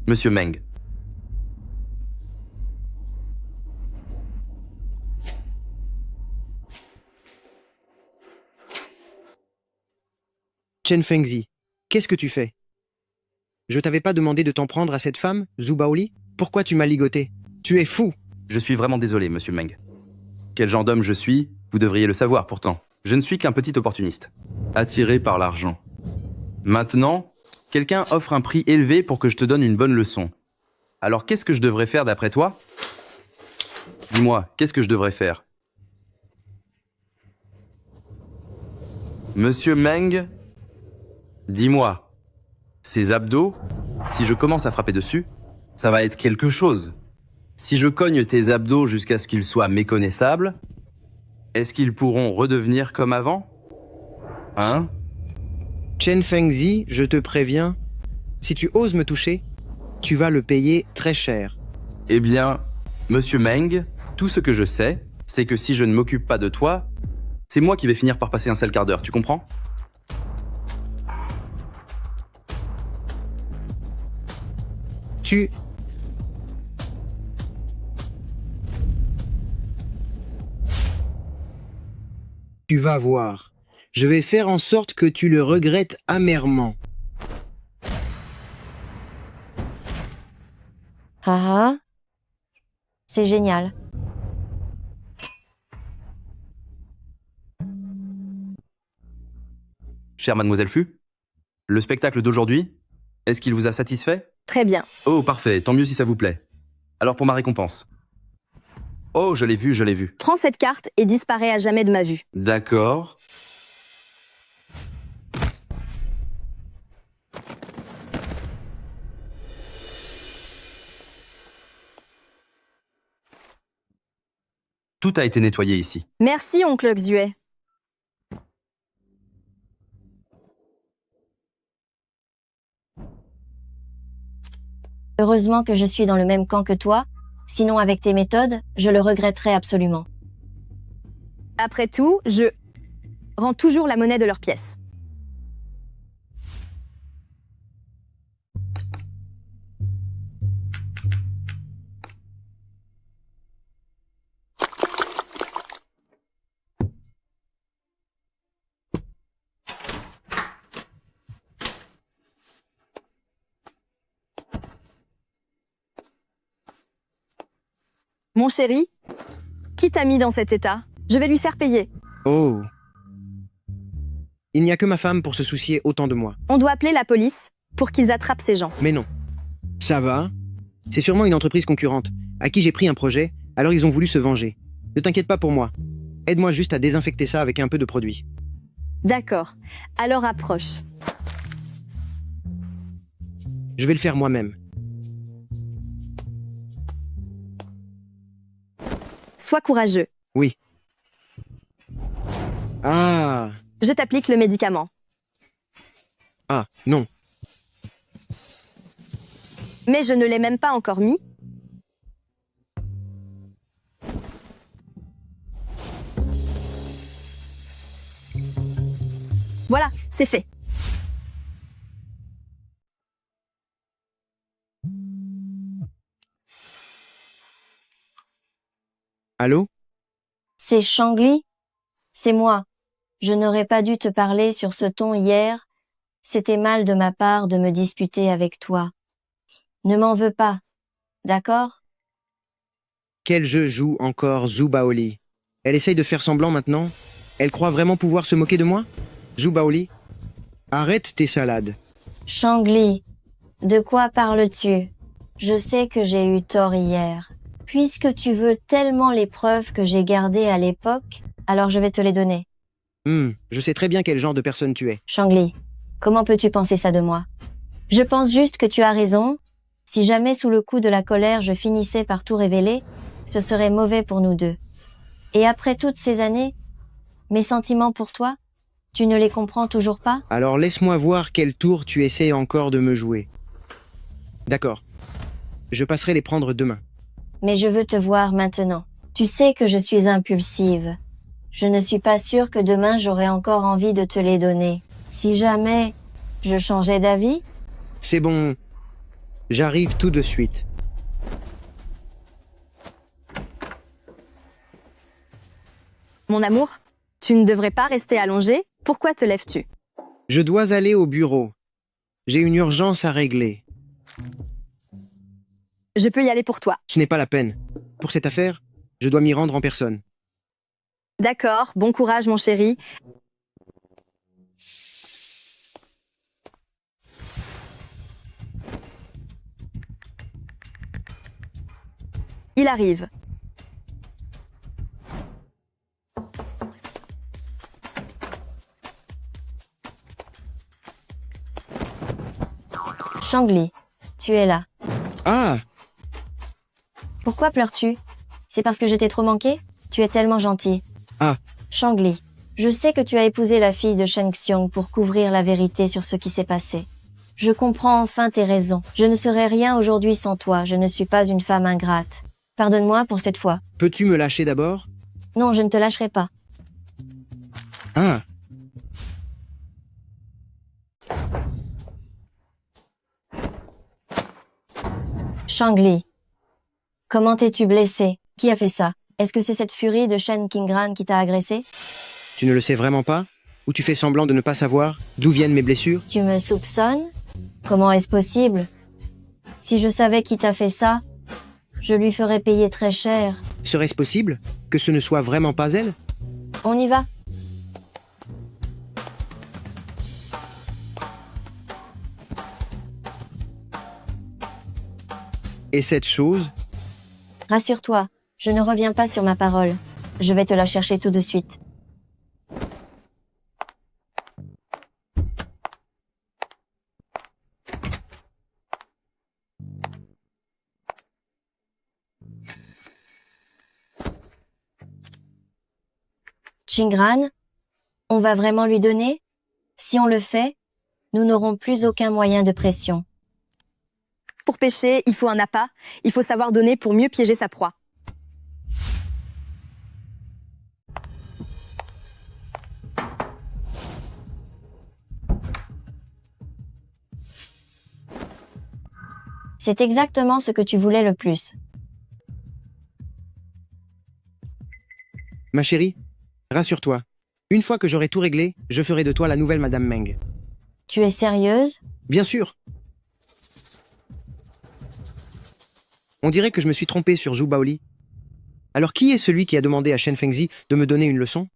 Monsieur Meng. Chen Fengzi, qu'est-ce que tu fais? Je t'avais pas demandé de t'en prendre à cette femme, Zhu Baoli? Pourquoi tu m'as ligoté? Tu es fou! Je suis vraiment désolé, monsieur Meng. Quel genre d'homme je suis, vous devriez le savoir pourtant. Je ne suis qu'un petit opportuniste, attiré par l'argent. Maintenant, quelqu'un offre un prix élevé pour que je te donne une bonne leçon. Alors qu'est-ce que je devrais faire d'après toi? Dis-moi, qu'est-ce que je devrais faire? Monsieur Meng, dis-moi, ces abdos, si je commence à frapper dessus, ça va être quelque chose. Si je cogne tes abdos jusqu'à ce qu'ils soient méconnaissables, est-ce qu'ils pourront redevenir comme avant? Hein? Chen Fengzi, je te préviens, si tu oses me toucher, tu vas le payer très cher. Eh bien, monsieur Meng, tout ce que je sais, c'est que si je ne m'occupe pas de toi, c'est moi qui vais finir par passer un sale quart d'heure, tu comprends? Tu vas voir. Je vais faire en sorte que tu le regrettes amèrement. Ah ah. C'est génial. Chère mademoiselle Fu, le spectacle d'aujourd'hui, est-ce qu'il vous a satisfait? Très bien. Oh, parfait, tant mieux si ça vous plaît. Alors pour ma récompense. Oh, je l'ai vu, je l'ai vu. Prends cette carte et disparais à jamais de ma vue. D'accord. Tout a été nettoyé ici. Merci, oncle Xue. Heureusement que je suis dans le même camp que toi, sinon avec tes méthodes, je le regretterais absolument. Après tout, je rends toujours la monnaie de leurs pièces. Mon chéri, qui t'a mis dans cet état? Je vais lui faire payer. Oh. Il n'y a que ma femme pour se soucier autant de moi. On doit appeler la police pour qu'ils attrapent ces gens. Mais non. Ça va. C'est sûrement une entreprise concurrente, à qui j'ai pris un projet, alors ils ont voulu se venger. Ne t'inquiète pas pour moi. Aide-moi juste à désinfecter ça avec un peu de produit. D'accord. Alors approche. Je vais le faire moi-même. Sois courageux. Oui. Ah. Je t'applique le médicament. Ah, non. Mais je ne l'ai même pas encore mis. Voilà, c'est fait. Allô? C'est Shangli? C'est moi. Je n'aurais pas dû te parler sur ce ton hier. C'était mal de ma part de me disputer avec toi. Ne m'en veux pas, d'accord? Quel jeu joue encore Zhu Baoli? Elle essaye de faire semblant maintenant? Elle croit vraiment pouvoir se moquer de moi? Zhu Baoli? Arrête tes salades. Shangli, de quoi parles-tu? Je sais que j'ai eu tort hier. Puisque tu veux tellement les preuves que j'ai gardées à l'époque, alors je vais te les donner. Je sais très bien quel genre de personne tu es. Shangli, comment peux-tu penser ça de moi? Je pense juste que tu as raison. Si jamais sous le coup de la colère je finissais par tout révéler, ce serait mauvais pour nous deux. Et après toutes ces années, mes sentiments pour toi, tu ne les comprends toujours pas? Alors laisse-moi voir quel tour tu essaies encore de me jouer. D'accord. Je passerai les prendre demain. Mais je veux te voir maintenant. Tu sais que je suis impulsive. Je ne suis pas sûre que demain j'aurai encore envie de te les donner. Si jamais je changeais d'avis? C'est bon. J'arrive tout de suite. Mon amour, tu ne devrais pas rester allongé. Pourquoi te lèves-tu? Je dois aller au bureau. J'ai une urgence à régler. Je peux y aller pour toi. Ce n'est pas la peine. Pour cette affaire, je dois m'y rendre en personne. D'accord, bon courage mon chéri. Il arrive. Shangli, tu es là. Ah! Pourquoi pleures-tu? C'est parce que je t'ai trop manqué? Tu es tellement gentil. Ah! Shangli, je sais que tu as épousé la fille de Shen Xiong pour couvrir la vérité sur ce qui s'est passé. Je comprends enfin tes raisons. Je ne serais rien aujourd'hui sans toi. Je ne suis pas une femme ingrate. Pardonne-moi pour cette fois. Peux-tu me lâcher d'abord? Non, je ne te lâcherai pas. Ah! Shangli, comment t'es-tu blessé? Qui a fait ça? Est-ce que c'est cette furie de Shen Qingran qui t'a agressé? Tu ne le sais vraiment pas? Ou tu fais semblant de ne pas savoir d'où viennent mes blessures? Tu me soupçonnes? Comment est-ce possible? Si je savais qui t'a fait ça, je lui ferais payer très cher. Serait-ce possible que ce ne soit vraiment pas elle? On y va? Et cette chose? Rassure-toi, je ne reviens pas sur ma parole. Je vais te la chercher tout de suite. Qingran, on va vraiment lui donner? Si on le fait, nous n'aurons plus aucun moyen de pression. Pour pêcher, il faut un appât. Il faut savoir donner pour mieux piéger sa proie. C'est exactement ce que tu voulais le plus. Ma chérie, rassure-toi. Une fois que j'aurai tout réglé, je ferai de toi la nouvelle Madame Meng. Tu es sérieuse? Bien sûr. On dirait que je me suis trompé sur Zhu Baoli. Alors qui est celui qui a demandé à Shen Fengzi de me donner une leçon?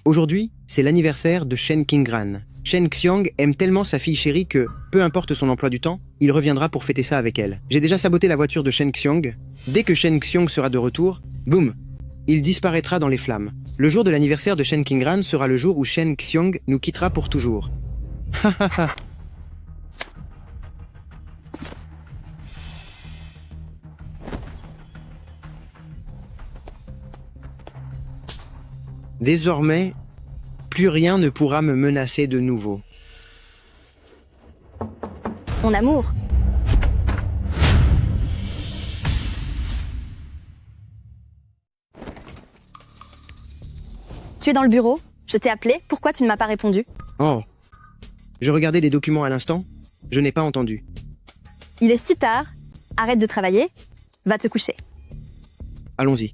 Aujourd'hui, c'est l'anniversaire de Shen Qingran. Shen Xiong aime tellement sa fille chérie que, peu importe son emploi du temps, il reviendra pour fêter ça avec elle. J'ai déjà saboté la voiture de Shen Xiong. Dès que Shen Xiong sera de retour, boum, il disparaîtra dans les flammes. Le jour de l'anniversaire de Shen Qingran sera le jour où Shen Xiong nous quittera pour toujours. Ha ha ha. Désormais, plus rien ne pourra me menacer de nouveau. Mon amour. Tu es dans le bureau? Je t'ai appelé, pourquoi tu ne m'as pas répondu? Oh. Je regardais des documents à l'instant. Je n'ai pas entendu. Il est si tard. Arrête de travailler. Va te coucher. Allons-y.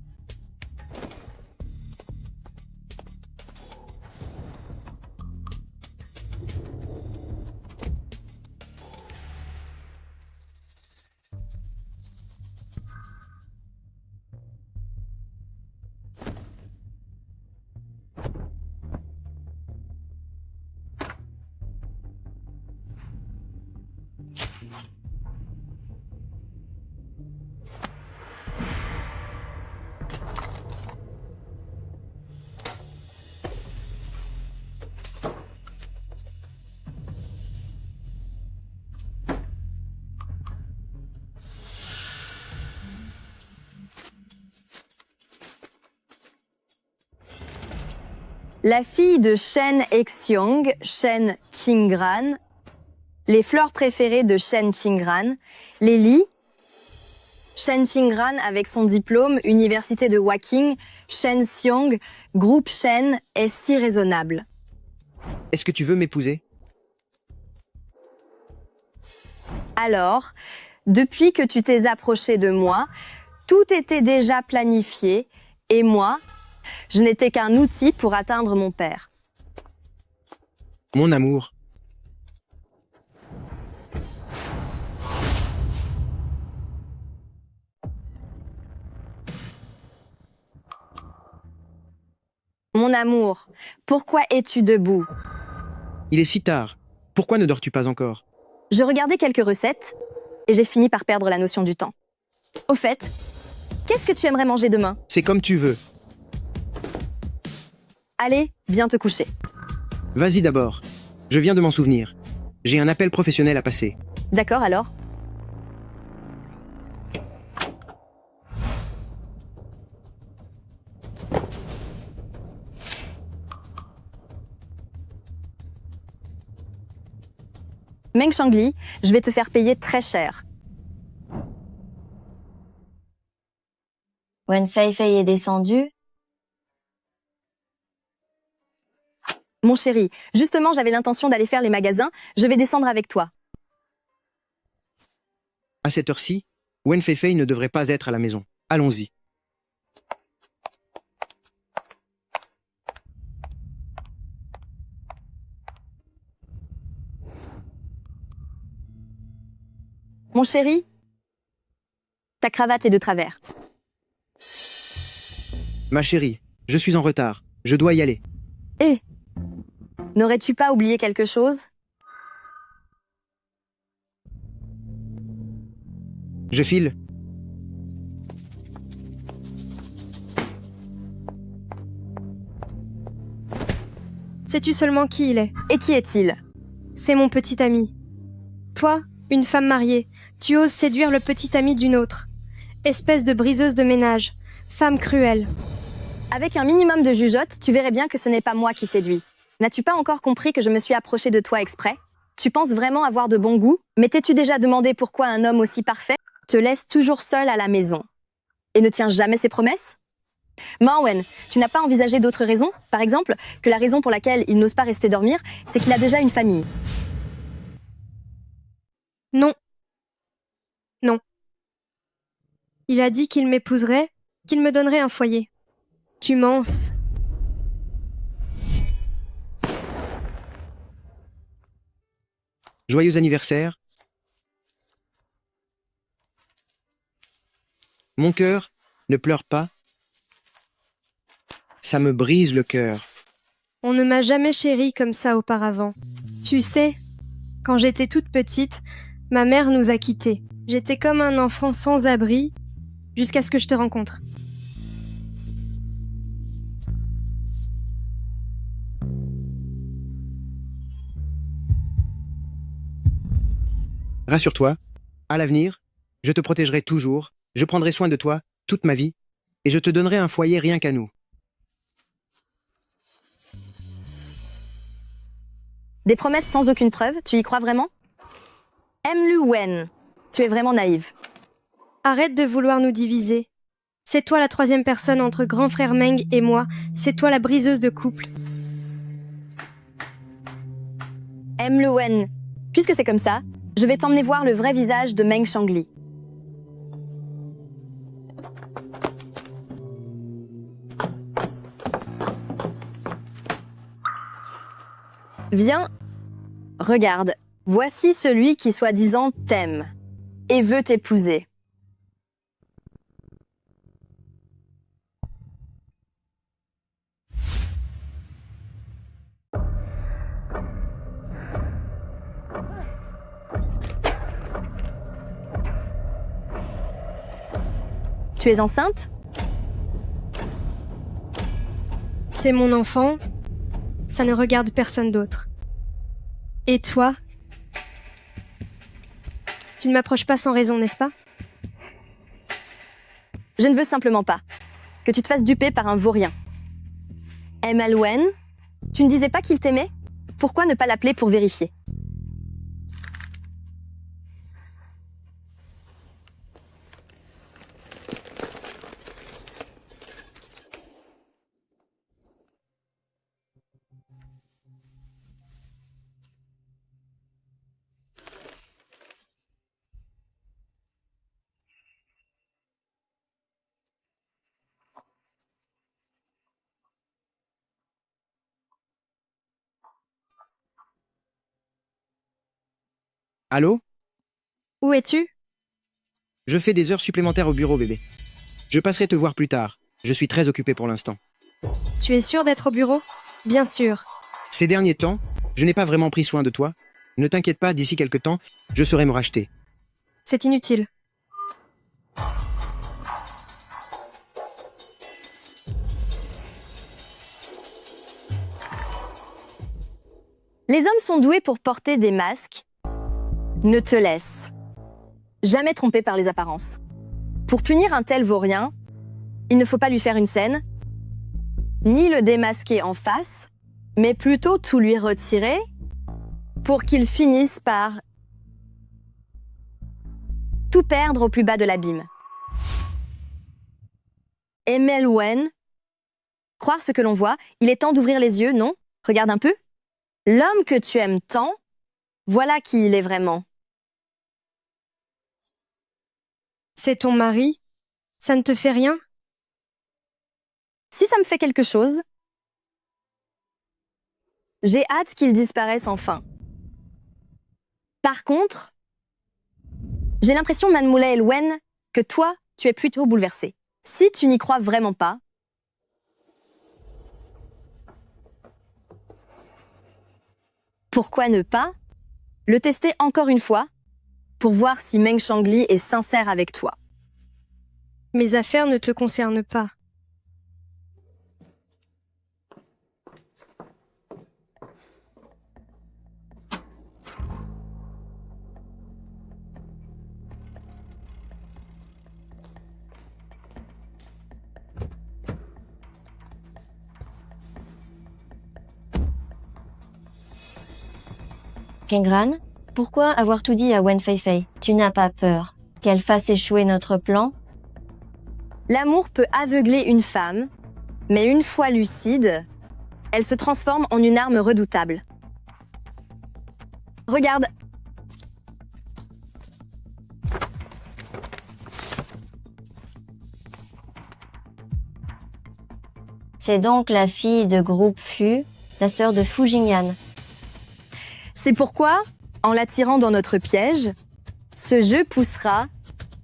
La fille de Shen Exyong, Shen Qingran. Les fleurs préférées de Shen Qingran. Les lits. Shen Qingran avec son diplôme, Université de Waking. Shen Xiong, groupe Shen, est si raisonnable. Est-ce que tu veux m'épouser? Alors, depuis que tu t'es approché de moi, tout était déjà planifié et moi, je n'étais qu'un outil pour atteindre mon père. Mon amour. Mon amour, pourquoi es-tu debout? Il est si tard. Pourquoi ne dors-tu pas encore? Je regardais quelques recettes et j'ai fini par perdre la notion du temps. Au fait, qu'est-ce que tu aimerais manger demain? C'est comme tu veux. Allez, viens te coucher. Vas-y d'abord. Je viens de m'en souvenir. J'ai un appel professionnel à passer. D'accord alors? Meng Shangli, je vais te faire payer très cher. Wen Fei Fei est descendu. Mon chéri, justement j'avais l'intention d'aller faire les magasins, je vais descendre avec toi. À cette heure-ci, Wen Feifei ne devrait pas être à la maison. Allons-y. Mon chéri, ta cravate est de travers. Ma chérie, je suis en retard. Je dois y aller. Eh, n'aurais-tu pas oublié quelque chose? Je file. Sais-tu seulement qui il est? Et qui est-il? C'est mon petit ami. Toi, une femme mariée, tu oses séduire le petit ami d'une autre. Espèce de briseuse de ménage. Femme cruelle. Avec un minimum de jugeote, tu verrais bien que ce n'est pas moi qui séduis. N'as-tu pas encore compris que je me suis approchée de toi exprès? Tu penses vraiment avoir de bon goût? Mais t'es-tu déjà demandé pourquoi un homme aussi parfait te laisse toujours seul à la maison et ne tient jamais ses promesses? Ma Wen, tu n'as pas envisagé d'autres raisons? Par exemple, que la raison pour laquelle il n'ose pas rester dormir, c'est qu'il a déjà une famille. Non. Non. Il a dit qu'il m'épouserait, qu'il me donnerait un foyer. Tu menses. Joyeux anniversaire. Mon cœur, ne pleure pas. Ça me brise le cœur. On ne m'a jamais chérie comme ça auparavant. Tu sais, quand j'étais toute petite, ma mère nous a quittés. J'étais comme un enfant sans abri, jusqu'à ce que je te rencontre. Rassure-toi, à l'avenir, je te protégerai toujours, je prendrai soin de toi toute ma vie, et je te donnerai un foyer rien qu'à nous. Des promesses sans aucune preuve, tu y crois vraiment? Lu Wen, tu es vraiment naïve. Arrête de vouloir nous diviser. C'est toi la troisième personne entre grand frère Meng et moi. C'est toi la briseuse de couple. Le Wen, puisque c'est comme ça, je vais t'emmener voir le vrai visage de Meng Shangli. Viens, regarde, voici celui qui soi-disant t'aime et veut t'épouser. Tu es enceinte? C'est mon enfant. Ça ne regarde personne d'autre. Et toi? Tu ne m'approches pas sans raison, n'est-ce pas? Je ne veux simplement pas que tu te fasses duper par un vaurien. Wen, tu ne disais pas qu'il t'aimait? Pourquoi ne pas l'appeler pour vérifier? Allô? Où es-tu? Je fais des heures supplémentaires au bureau, bébé. Je passerai te voir plus tard. Je suis très occupé pour l'instant. Tu es sûr d'être au bureau? Bien sûr. Ces derniers temps, je n'ai pas vraiment pris soin de toi. Ne t'inquiète pas, d'ici quelque temps, je saurai me racheter. C'est inutile. Les hommes sont doués pour porter des masques. Ne te laisse jamais tromper par les apparences. Pour punir un tel vaurien, il ne faut pas lui faire une scène, ni le démasquer en face, mais plutôt tout lui retirer pour qu'il finisse par tout perdre au plus bas de l'abîme. Wen, croire ce que l'on voit, il est temps d'ouvrir les yeux, non? Regarde un peu. L'homme que tu aimes tant, voilà qui il est vraiment. C'est ton mari? Ça ne te fait rien? Si ça me fait quelque chose, j'ai hâte qu'il disparaisse enfin. Par contre, j'ai l'impression, Mademoiselle Wen, que toi, tu es plutôt bouleversée. Si tu n'y crois vraiment pas, pourquoi ne pas le tester encore une fois pour voir si Meng Shangli est sincère avec toi? Mes affaires ne te concernent pas. Kengran, pourquoi avoir tout dit à Wen Feifei? Tu n'as pas peur qu'elle fasse échouer notre plan? L'amour peut aveugler une femme, mais une fois lucide, elle se transforme en une arme redoutable. Regarde. C'est donc la fille de groupe Fu, la sœur de Fu Jingyan. C'est pourquoi, en l'attirant dans notre piège, ce jeu poussera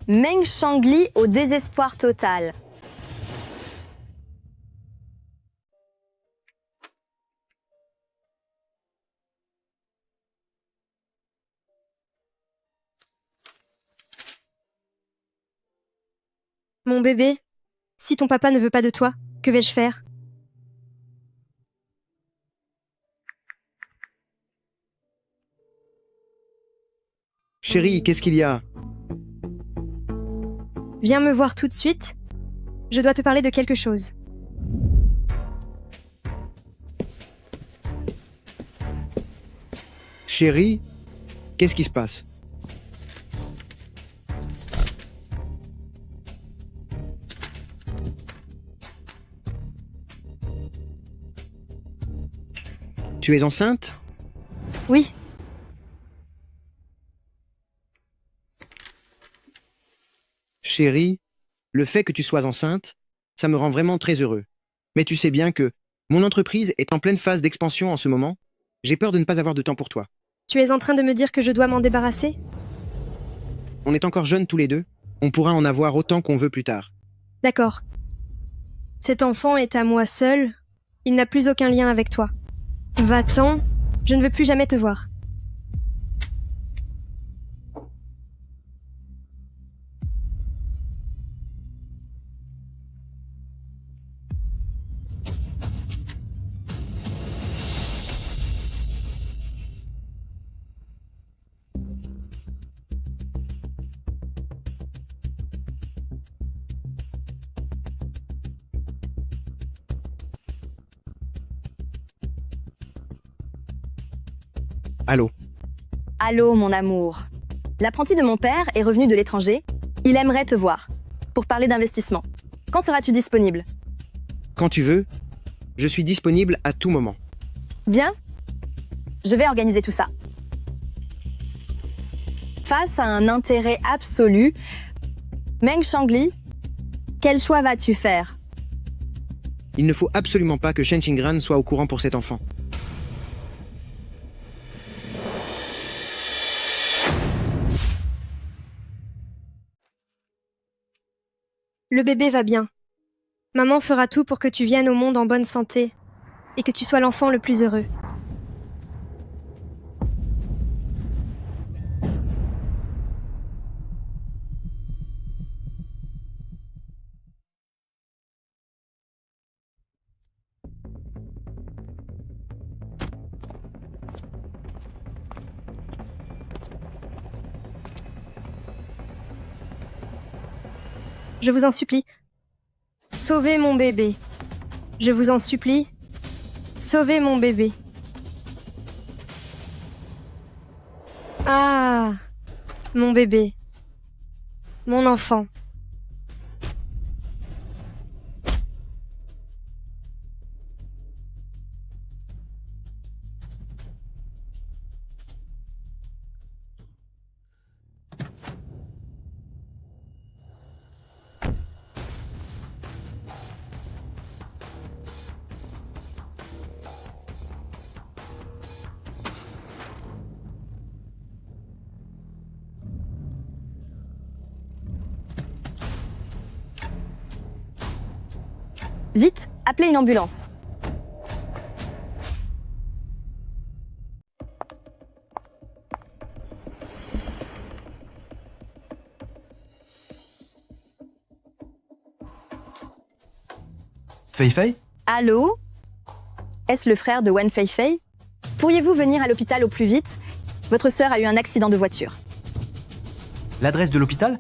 Meng Shangli au désespoir total. Mon bébé, si ton papa ne veut pas de toi, que vais-je faire? Chérie, qu'est-ce qu'il y a? Viens me voir tout de suite. Je dois te parler de quelque chose. Chérie, qu'est-ce qui se passe? Tu es enceinte? Oui. Chérie, le fait que tu sois enceinte, ça me rend vraiment très heureux. Mais tu sais bien que mon entreprise est en pleine phase d'expansion en ce moment. J'ai peur de ne pas avoir de temps pour toi. Tu es en train de me dire que je dois m'en débarrasser? On est encore jeunes tous les deux. On pourra en avoir autant qu'on veut plus tard. D'accord. Cet enfant est à moi seul. Il n'a plus aucun lien avec toi. Va-t'en. Je ne veux plus jamais te voir. Allô? Allô, mon amour. L'apprenti de mon père est revenu de l'étranger. Il aimerait te voir. Pour parler d'investissement. Quand seras-tu disponible? Quand tu veux, je suis disponible à tout moment. Bien. Je vais organiser tout ça. Face à un intérêt absolu, Meng Shangli, quel choix vas-tu faire? Il ne faut absolument pas que Shen Qingran soit au courant pour cet enfant. Le bébé va bien. Maman fera tout pour que tu viennes au monde en bonne santé et que tu sois l'enfant le plus heureux. Je vous en supplie, sauvez mon bébé. Je vous en supplie, sauvez mon bébé. Ah, mon bébé, mon enfant. Vite, appelez une ambulance. Fei Fei? Allô? Est-ce le frère de Wen Fei Fei? Pourriez-vous venir à l'hôpital au plus vite? Votre sœur a eu un accident de voiture. L'adresse de l'hôpital?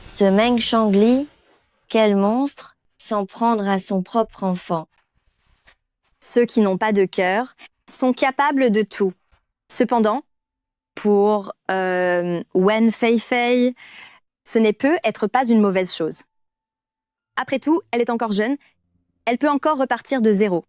Ce Meng Shangli, quel monstre, s'en prendre à son propre enfant. Ceux qui n'ont pas de cœur sont capables de tout. Cependant, pour Wen Fei Fei, ce n'est peut être pas une mauvaise chose. Après tout, elle est encore jeune, elle peut encore repartir de zéro.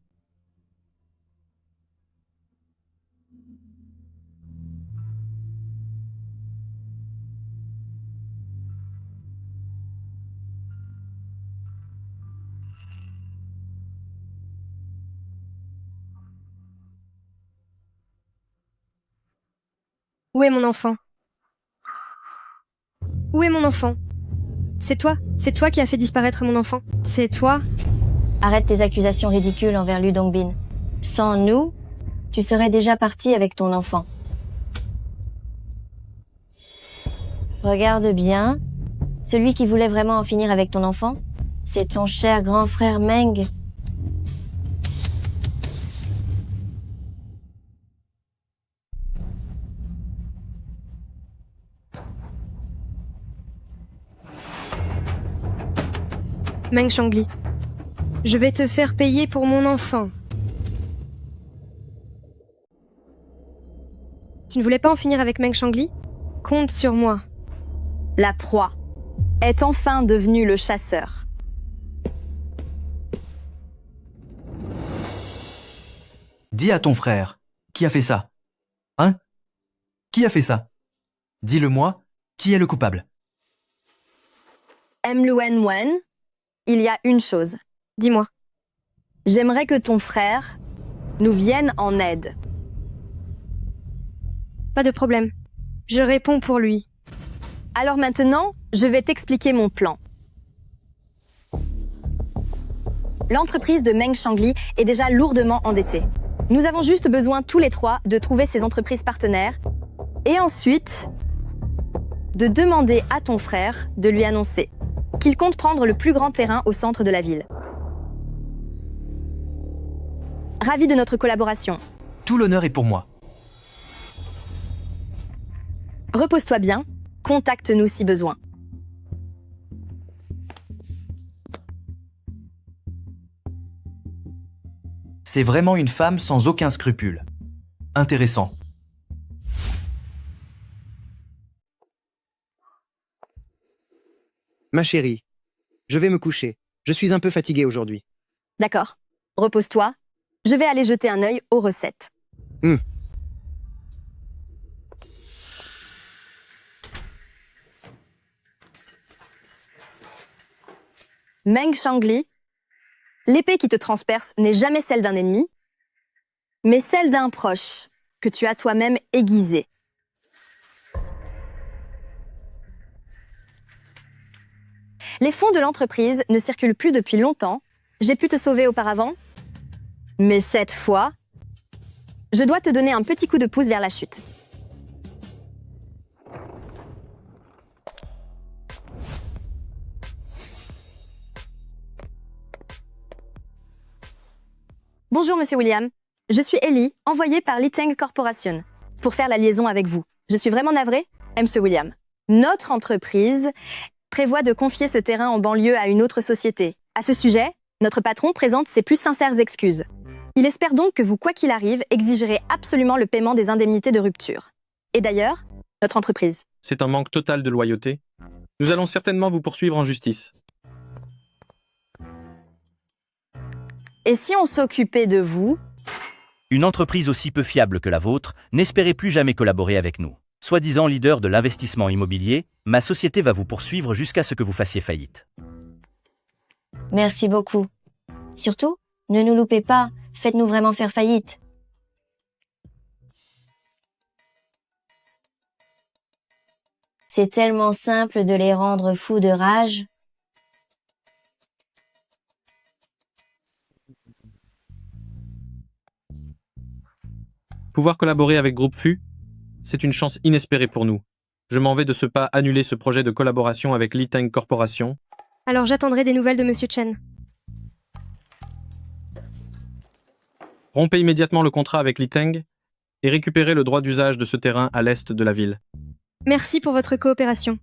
Où est mon enfant? Où est mon enfant? C'est toi qui as fait disparaître mon enfant. C'est toi. Arrête tes accusations ridicules envers Lu Dongbin. Sans nous, tu serais déjà parti avec ton enfant. Regarde bien. Celui qui voulait vraiment en finir avec ton enfant, c'est ton cher grand frère Meng. Meng Shangli, je vais te faire payer pour mon enfant. Tu ne voulais pas en finir avec Meng Shangli? Compte sur moi. La proie est enfin devenue le chasseur. Dis à ton frère. Qui a fait ça? Hein? Qui a fait ça? Dis-le-moi, qui est le coupable? Wen, il y a une chose. Dis-moi. J'aimerais que ton frère nous vienne en aide. Pas de problème. Je réponds pour lui. Alors maintenant, je vais t'expliquer mon plan. L'entreprise de Meng Shangli est déjà lourdement endettée. Nous avons juste besoin tous les trois de trouver ces entreprises partenaires et ensuite de demander à ton frère de lui annoncer qu'il compte prendre le plus grand terrain au centre de la ville. Ravi de notre collaboration. Tout l'honneur est pour moi. Repose-toi bien, contacte-nous si besoin. C'est vraiment une femme sans aucun scrupule. Intéressant. Ma chérie, je vais me coucher. Je suis un peu fatigué aujourd'hui. D'accord. Repose-toi. Je vais aller jeter un œil aux recettes. Meng Shangli, l'épée qui te transperce n'est jamais celle d'un ennemi, mais celle d'un proche que tu as toi-même aiguisé. Les fonds de l'entreprise ne circulent plus depuis longtemps. J'ai pu te sauver auparavant, mais cette fois, je dois te donner un petit coup de pouce vers la chute. Bonjour, Monsieur William. Je suis Ellie, envoyée par Liteng Corporation, pour faire la liaison avec vous. Je suis vraiment navrée, Monsieur William. Notre entreprise prévoit de confier ce terrain en banlieue à une autre société. À ce sujet, notre patron présente ses plus sincères excuses. Il espère donc que vous, quoi qu'il arrive, exigerez absolument le paiement des indemnités de rupture. Et d'ailleurs, notre entreprise. C'est un manque total de loyauté. Nous allons certainement vous poursuivre en justice. Et si on s'occupait de vous? Une entreprise aussi peu fiable que la vôtre, n'espérez plus jamais collaborer avec nous. Soi-disant leader de l'investissement immobilier, ma société va vous poursuivre jusqu'à ce que vous fassiez faillite. Merci beaucoup. Surtout, ne nous loupez pas, faites-nous vraiment faire faillite. C'est tellement simple de les rendre fous de rage. Pouvoir collaborer avec Groupe FU, c'est une chance inespérée pour nous. Je m'en vais de ce pas annuler ce projet de collaboration avec Liteng Corporation. Alors j'attendrai des nouvelles de Monsieur Chen. Rompez immédiatement le contrat avec Liteng et récupérez le droit d'usage de ce terrain à l'est de la ville. Merci pour votre coopération.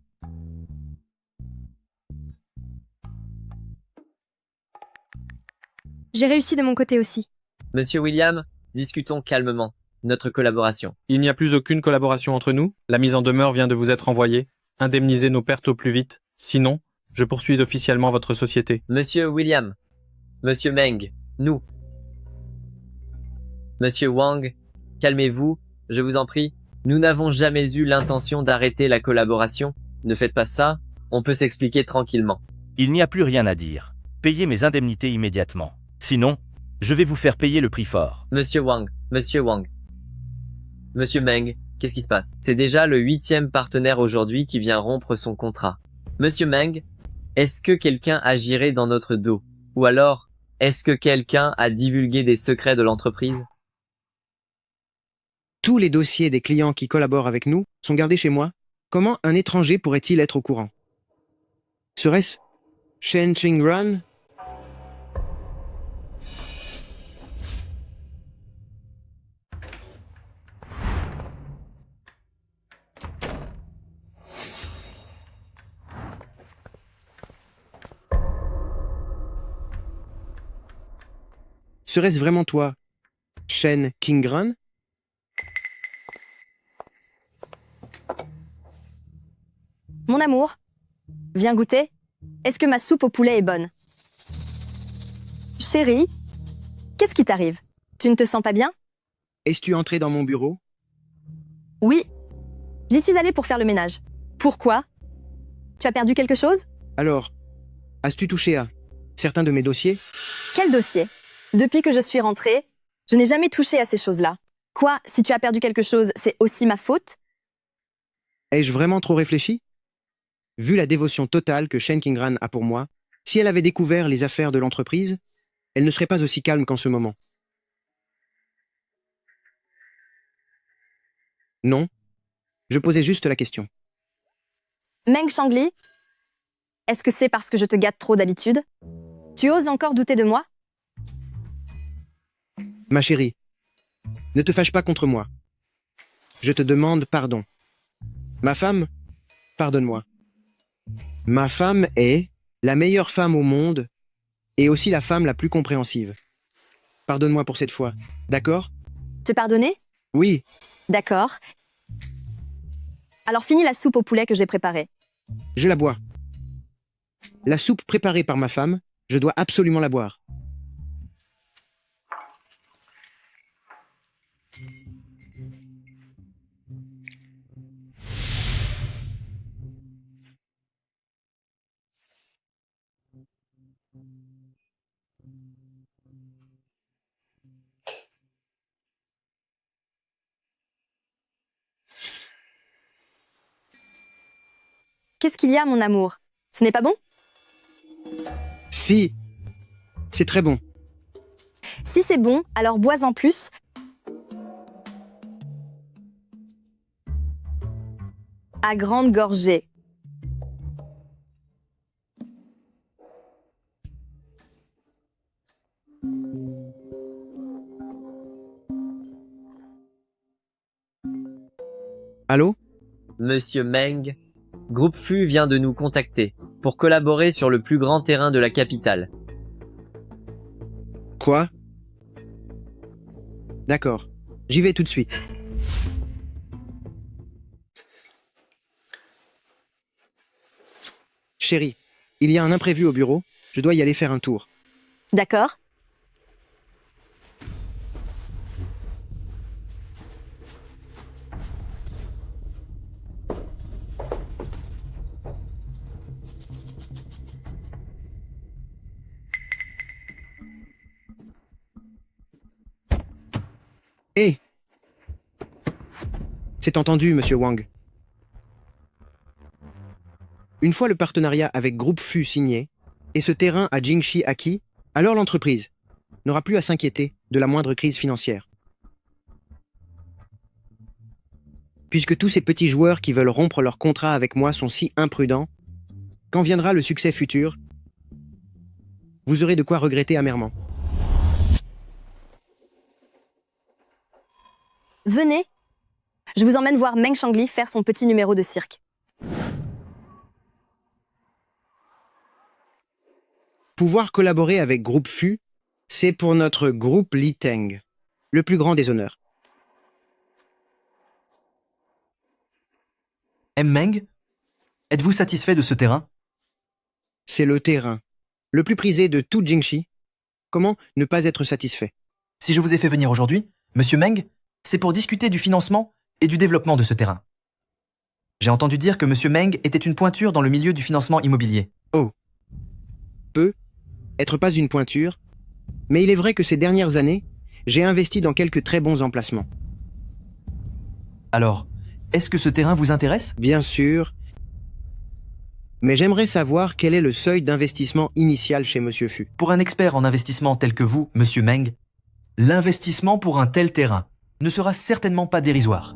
J'ai réussi de mon côté aussi. Monsieur William, discutons calmement. Notre collaboration. Il n'y a plus aucune collaboration entre nous. La mise en demeure vient de vous être envoyée. Indemnisez nos pertes au plus vite. Sinon, je poursuis officiellement votre société. Monsieur William, Monsieur Meng, nous. Monsieur Wang, calmez-vous, je vous en prie. Nous n'avons jamais eu l'intention d'arrêter la collaboration. Ne faites pas ça, on peut s'expliquer tranquillement. Il n'y a plus rien à dire. Payez mes indemnités immédiatement. Sinon, je vais vous faire payer le prix fort. Monsieur Wang, Monsieur Meng, qu'est-ce qui se passe? C'est déjà le 8e partenaire aujourd'hui qui vient rompre son contrat. Monsieur Meng, est-ce que quelqu'un agirait dans notre dos? Ou alors, est-ce que quelqu'un a divulgué des secrets de l'entreprise? Tous les dossiers des clients qui collaborent avec nous sont gardés chez moi. Comment un étranger pourrait-il être au courant? Serait-ce Shen Qingran? Serait-ce vraiment toi, Shen Qingran? Mon amour, viens goûter. Est-ce que ma soupe au poulet est bonne? Chérie, qu'est-ce qui t'arrive? Tu ne te sens pas bien? Es-tu entré dans mon bureau? Oui. J'y suis allée pour faire le ménage. Pourquoi? Tu as perdu quelque chose? Alors, as-tu touché à certains de mes dossiers? Quel dossier? Depuis que je suis rentrée, je n'ai jamais touché à ces choses-là. Quoi, si tu as perdu quelque chose, c'est aussi ma faute? Ai-je vraiment trop réfléchi? Vu la dévotion totale que Shen Qingran a pour moi, si elle avait découvert les affaires de l'entreprise, elle ne serait pas aussi calme qu'en ce moment. Non, je posais juste la question. Meng Shangli, est-ce que c'est parce que je te gâte trop d'habitude? Tu oses encore douter de moi? Ma chérie, ne te fâche pas contre moi. Je te demande pardon. Ma femme, pardonne-moi. Ma femme est la meilleure femme au monde et aussi la femme la plus compréhensive. Pardonne-moi pour cette fois, d'accord? Te pardonner? Oui. D'accord. Alors finis la soupe au poulet que j'ai préparée. Je la bois. La soupe préparée par ma femme, je dois absolument la boire. Qu'est-ce qu'il y a, mon amour? Ce n'est pas bon? Si, c'est très bon. Si c'est bon, alors bois en plus. À grande gorgée. Allô? Monsieur Meng, Groupe Fu vient de nous contacter pour collaborer sur le plus grand terrain de la capitale. Quoi? D'accord, j'y vais tout de suite. Chérie, il y a un imprévu au bureau, je dois y aller faire un tour. D'accord. Hé! C'est entendu, monsieur Wang. Une fois le partenariat avec Groupe Fu signé, et ce terrain à Jingxi acquis, alors l'entreprise n'aura plus à s'inquiéter de la moindre crise financière. Puisque tous ces petits joueurs qui veulent rompre leur contrat avec moi sont si imprudents, quand viendra le succès futur, vous aurez de quoi regretter amèrement. Venez, je vous emmène voir Meng Shangli faire son petit numéro de cirque. Pouvoir collaborer avec Groupe Fu, c'est pour notre groupe Li Teng, le plus grand des honneurs. Meng, êtes-vous satisfait de ce terrain? C'est le terrain, le plus prisé de tout Jingxi. Comment ne pas être satisfait? Si je vous ai fait venir aujourd'hui, monsieur Meng, c'est pour discuter du financement et du développement de ce terrain. J'ai entendu dire que monsieur Meng était une pointure dans le milieu du financement immobilier. Oh. Peut être pas une pointure, mais il est vrai que ces dernières années, j'ai investi dans quelques très bons emplacements. Alors, est-ce que ce terrain vous intéresse? Bien sûr. Mais j'aimerais savoir quel est le seuil d'investissement initial chez monsieur Fu. Pour un expert en investissement tel que vous, monsieur Meng, l'investissement pour un tel terrain ne sera certainement pas dérisoire.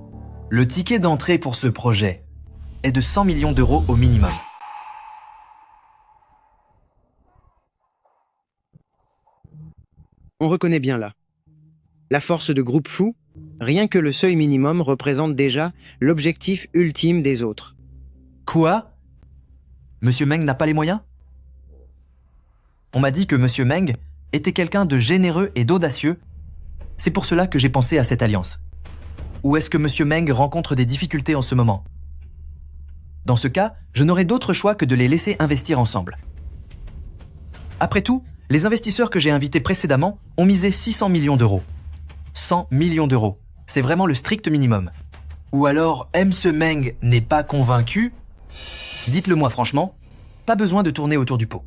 Le ticket d'entrée pour ce projet est de 100 millions d'euros au minimum. On reconnaît bien là. La force de Groupe Fu, rien que le seuil minimum représente déjà l'objectif ultime des autres. Quoi? Monsieur Meng n'a pas les moyens? On m'a dit que monsieur Meng était quelqu'un de généreux et d'audacieux. C'est pour cela que j'ai pensé à cette alliance. Ou est-ce que monsieur Meng rencontre des difficultés en ce moment? Dans ce cas, je n'aurai d'autre choix que de les laisser investir ensemble. Après tout, les investisseurs que j'ai invités précédemment ont misé 600 millions d'euros. 100 millions d'euros. C'est vraiment le strict minimum. Ou alors, M. Meng n'est pas convaincu? Dites-le moi franchement, pas besoin de tourner autour du pot.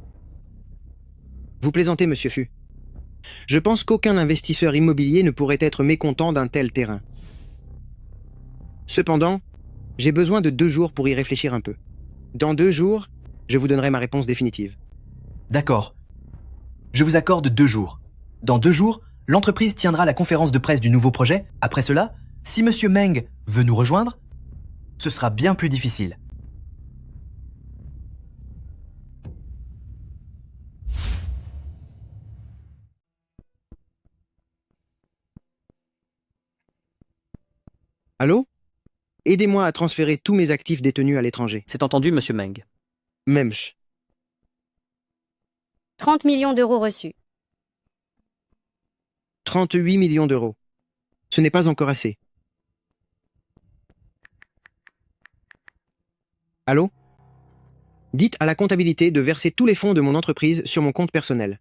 Vous plaisantez, monsieur Fu. Je pense qu'aucun investisseur immobilier ne pourrait être mécontent d'un tel terrain. Cependant, j'ai besoin de 2 jours pour y réfléchir un peu. Dans 2 jours, je vous donnerai ma réponse définitive. D'accord. Je vous accorde 2 jours. Dans 2 jours, l'entreprise tiendra la conférence de presse du nouveau projet. Après cela, si M. Meng veut nous rejoindre, ce sera bien plus difficile. Allô? Aidez-moi à transférer tous mes actifs détenus à l'étranger. C'est entendu, monsieur Meng. Memch. 30 millions d'euros reçus. 38 millions d'euros. Ce n'est pas encore assez. Allô? Dites à la comptabilité de verser tous les fonds de mon entreprise sur mon compte personnel.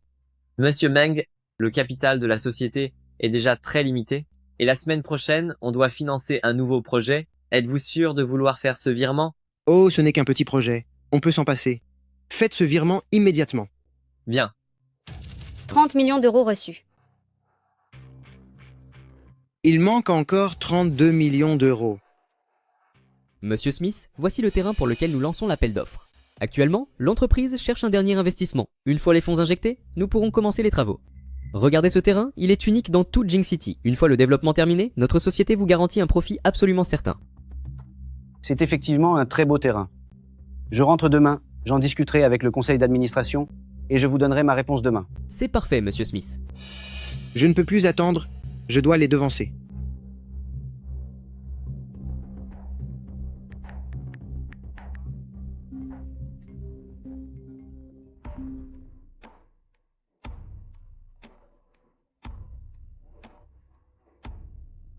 Monsieur Meng, le capital de la société est déjà très limité, et la semaine prochaine, on doit financer un nouveau projet. Êtes-vous sûr de vouloir faire ce virement? Oh, ce n'est qu'un petit projet. On peut s'en passer. Faites ce virement immédiatement. Bien. 30 millions d'euros reçus. Il manque encore 32 millions d'euros. Monsieur Smith, voici le terrain pour lequel nous lançons l'appel d'offres. Actuellement, l'entreprise cherche un dernier investissement. Une fois les fonds injectés, nous pourrons commencer les travaux. Regardez ce terrain, il est unique dans toute Jing City. Une fois le développement terminé, notre société vous garantit un profit absolument certain. C'est effectivement un très beau terrain. Je rentre demain, j'en discuterai avec le conseil d'administration et je vous donnerai ma réponse demain. C'est parfait, monsieur Smith. Je ne peux plus attendre, je dois les devancer.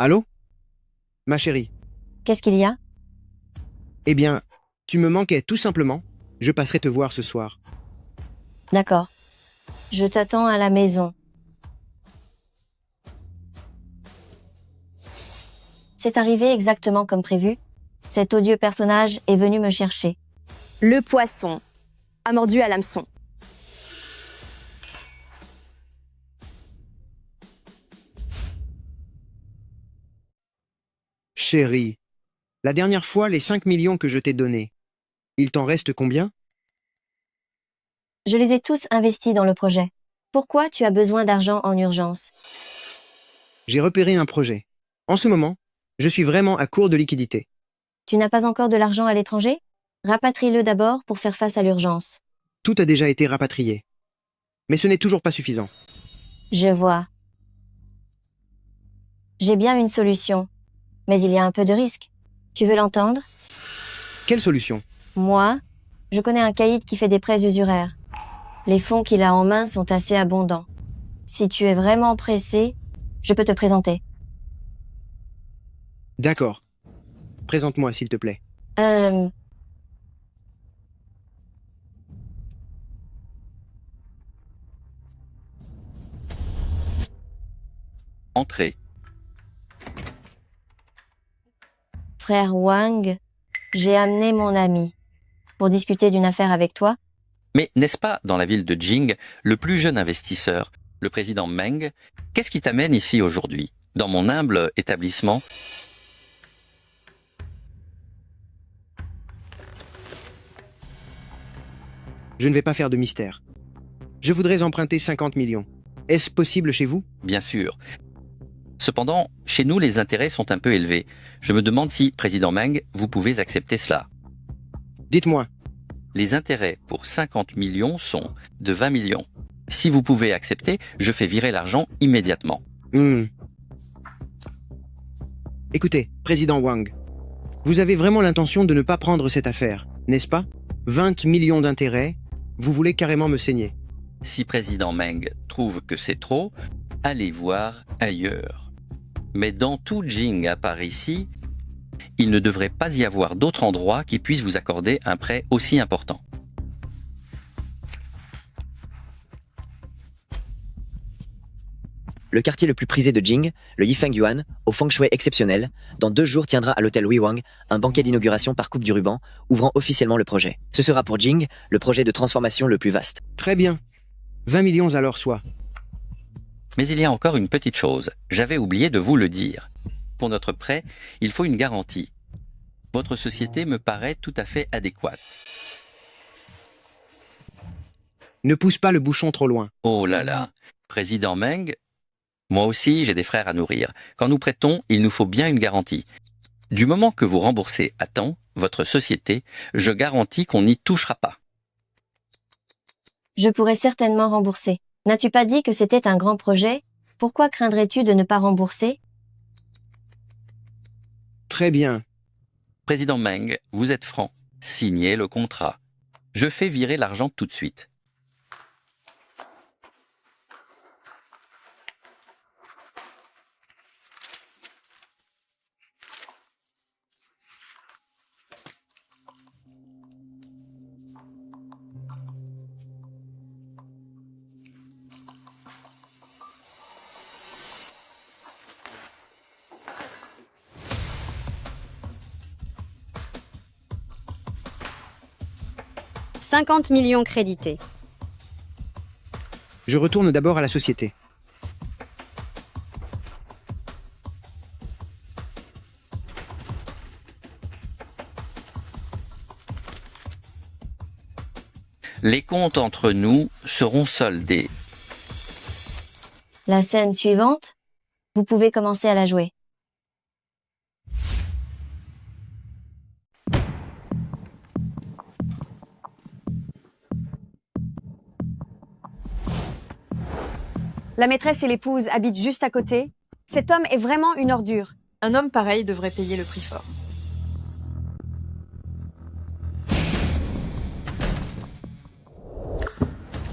Allô? Ma chérie. Qu'est-ce qu'il y a? Eh bien, tu me manquais tout simplement. Je passerai te voir ce soir. D'accord. Je t'attends à la maison. C'est arrivé exactement comme prévu. Cet odieux personnage est venu me chercher. Le poisson a mordu à l'hameçon. Chérie, la dernière fois, les 5 millions que je t'ai donnés, il t'en reste combien? Je les ai tous investis dans le projet. Pourquoi tu as besoin d'argent en urgence? J'ai repéré un projet. En ce moment, je suis vraiment à court de liquidités. Tu n'as pas encore de l'argent à l'étranger? Rapatrie-le d'abord pour faire face à l'urgence. Tout a déjà été rapatrié. Mais ce n'est toujours pas suffisant. Je vois. J'ai bien une solution. Mais il y a un peu de risque. Tu veux l'entendre? Quelle solution? Moi, je connais un caïd qui fait des prêts usuraires. Les fonds qu'il a en main sont assez abondants. Si tu es vraiment pressé, je peux te présenter. D'accord. Présente-moi, s'il te plaît. Entrez. Frère Wang, j'ai amené mon ami pour discuter d'une affaire avec toi. Mais n'est-ce pas, dans la ville de Jing, le plus jeune investisseur, le président Meng? Qu'est-ce qui t'amène ici aujourd'hui, dans mon humble établissement? Je ne vais pas faire de mystère. Je voudrais emprunter 50 millions. Est-ce possible chez vous? Bien sûr. Cependant, chez nous, les intérêts sont un peu élevés. Je me demande si, président Meng, vous pouvez accepter cela. Dites-moi. Les intérêts pour 50 millions sont de 20 millions. Si vous pouvez accepter, je fais virer l'argent immédiatement. Écoutez, président Wang, vous avez vraiment l'intention de ne pas prendre cette affaire, n'est-ce pas? 20 millions d'intérêts, vous voulez carrément me saigner. Si président Meng trouve que c'est trop, allez voir ailleurs. Mais dans tout Jing, à part ici, il ne devrait pas y avoir d'autre endroit qui puisse vous accorder un prêt aussi important. Le quartier le plus prisé de Jing, le Yifeng Yuan, au feng shui exceptionnel, dans 2 jours tiendra à l'hôtel Wei Wang un banquet d'inauguration par coupe du ruban, ouvrant officiellement le projet. Ce sera pour Jing le projet de transformation le plus vaste. Très bien. 20 millions alors soit. Mais il y a encore une petite chose. J'avais oublié de vous le dire. Pour notre prêt, il faut une garantie. Votre société me paraît tout à fait adéquate. Ne pousse pas le bouchon trop loin. Oh là là. Président Meng, moi aussi j'ai des frères à nourrir. Quand nous prêtons, il nous faut bien une garantie. Du moment que vous remboursez à temps votre société, je garantis qu'on n'y touchera pas. Je pourrais certainement rembourser. N'as-tu pas dit que c'était un grand projet? Pourquoi craindrais-tu de ne pas rembourser? Très bien. Président Meng, vous êtes franc. Signez le contrat. Je fais virer l'argent tout de suite. « 50 millions crédités. Je retourne d'abord à la société. Les comptes entre nous seront soldés. La scène suivante, vous pouvez commencer à la jouer. La maîtresse et l'épouse habitent juste à côté. Cet homme est vraiment une ordure. Un homme pareil devrait payer le prix fort.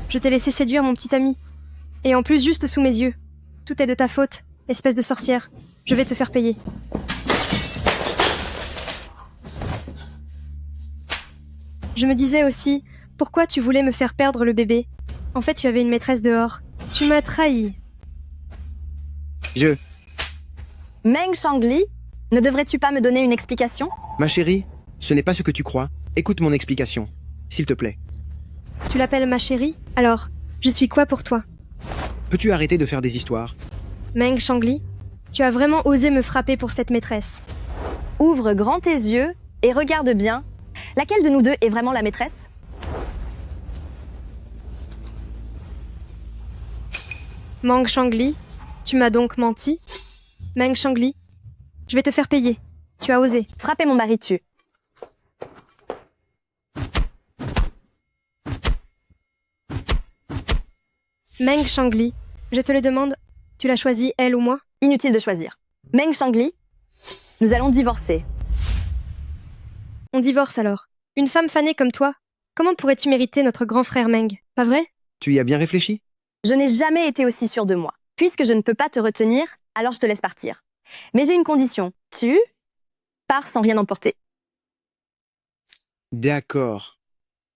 Je t'ai laissé séduire mon petit ami. Et en plus juste sous mes yeux. Tout est de ta faute, espèce de sorcière. Je vais te faire payer. Je me disais aussi, pourquoi tu voulais me faire perdre le bébé? En fait, tu avais une maîtresse dehors. Tu m'as trahi. Meng Shangli, ne devrais-tu pas me donner une explication? Ma chérie, ce n'est pas ce que tu crois. Écoute mon explication, s'il te plaît. Tu l'appelles ma chérie? Alors, je suis quoi pour toi? Peux-tu arrêter de faire des histoires? Meng Shangli, tu as vraiment osé me frapper pour cette maîtresse. Ouvre grand tes yeux et regarde bien. Laquelle de nous deux est vraiment la maîtresse? Meng Shangli, tu m'as donc menti? Meng Shangli, je vais te faire payer. Tu as osé. Frapper mon mari tue. Meng Shangli, je te le demande, tu l'as choisie, elle ou moi? Inutile de choisir. Meng Shangli, nous allons divorcer. On divorce alors. Une femme fanée comme toi, comment pourrais-tu mériter notre grand frère Meng? Pas vrai? Tu y as bien réfléchi? Je n'ai jamais été aussi sûre de moi. Puisque je ne peux pas te retenir, alors je te laisse partir. Mais j'ai une condition. Tu pars sans rien emporter. D'accord.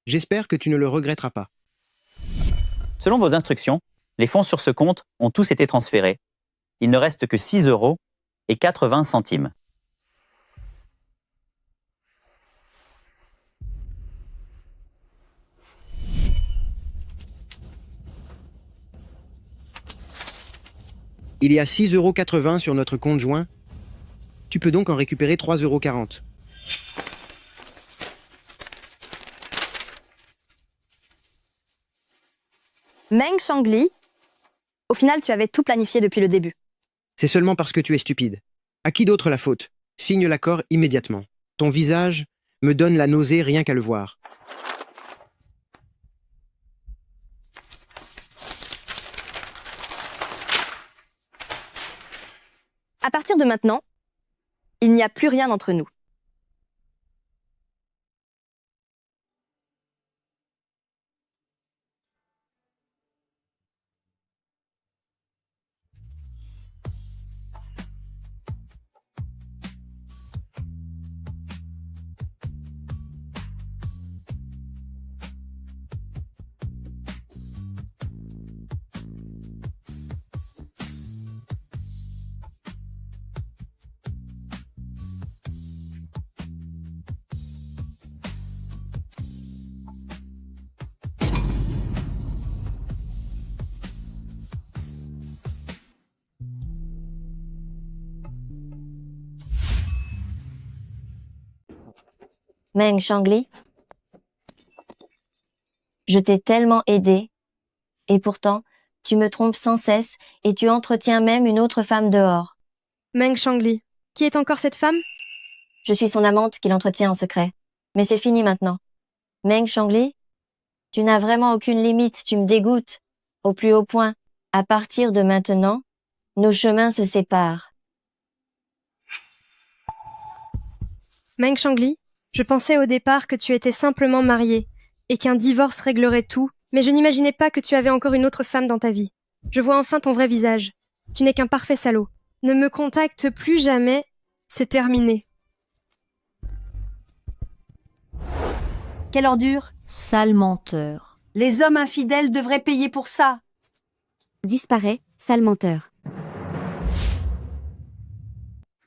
J'espère que tu ne le regretteras pas. Selon vos instructions, les fonds sur ce compte ont tous été transférés. Il ne reste que 6 € et 80 centimes. Il y a 6,80 € sur notre compte joint. Tu peux donc en récupérer 3,40 €. Meng Shangli, au final, tu avais tout planifié depuis le début. C'est seulement parce que tu es stupide. À qui d'autre la faute? Signe l'accord immédiatement. Ton visage me donne la nausée rien qu'à le voir. À partir de maintenant, il n'y a plus rien entre nous. Meng Shangli, je t'ai tellement aidé, et pourtant, tu me trompes sans cesse et tu entretiens même une autre femme dehors. Meng Shangli. Qui est encore cette femme? Je suis son amante qui l'entretient en secret. Mais c'est fini maintenant. Meng Shangli, tu n'as vraiment aucune limite, tu me dégoûtes. Au plus haut point, à partir de maintenant, nos chemins se séparent. Meng Shangli, je pensais au départ que tu étais simplement mariée et qu'un divorce réglerait tout, mais je n'imaginais pas que tu avais encore une autre femme dans ta vie. Je vois enfin ton vrai visage. Tu n'es qu'un parfait salaud. Ne me contacte plus jamais, c'est terminé. Quelle ordure! Sale menteur. Les hommes infidèles devraient payer pour ça. Disparaît, sale menteur.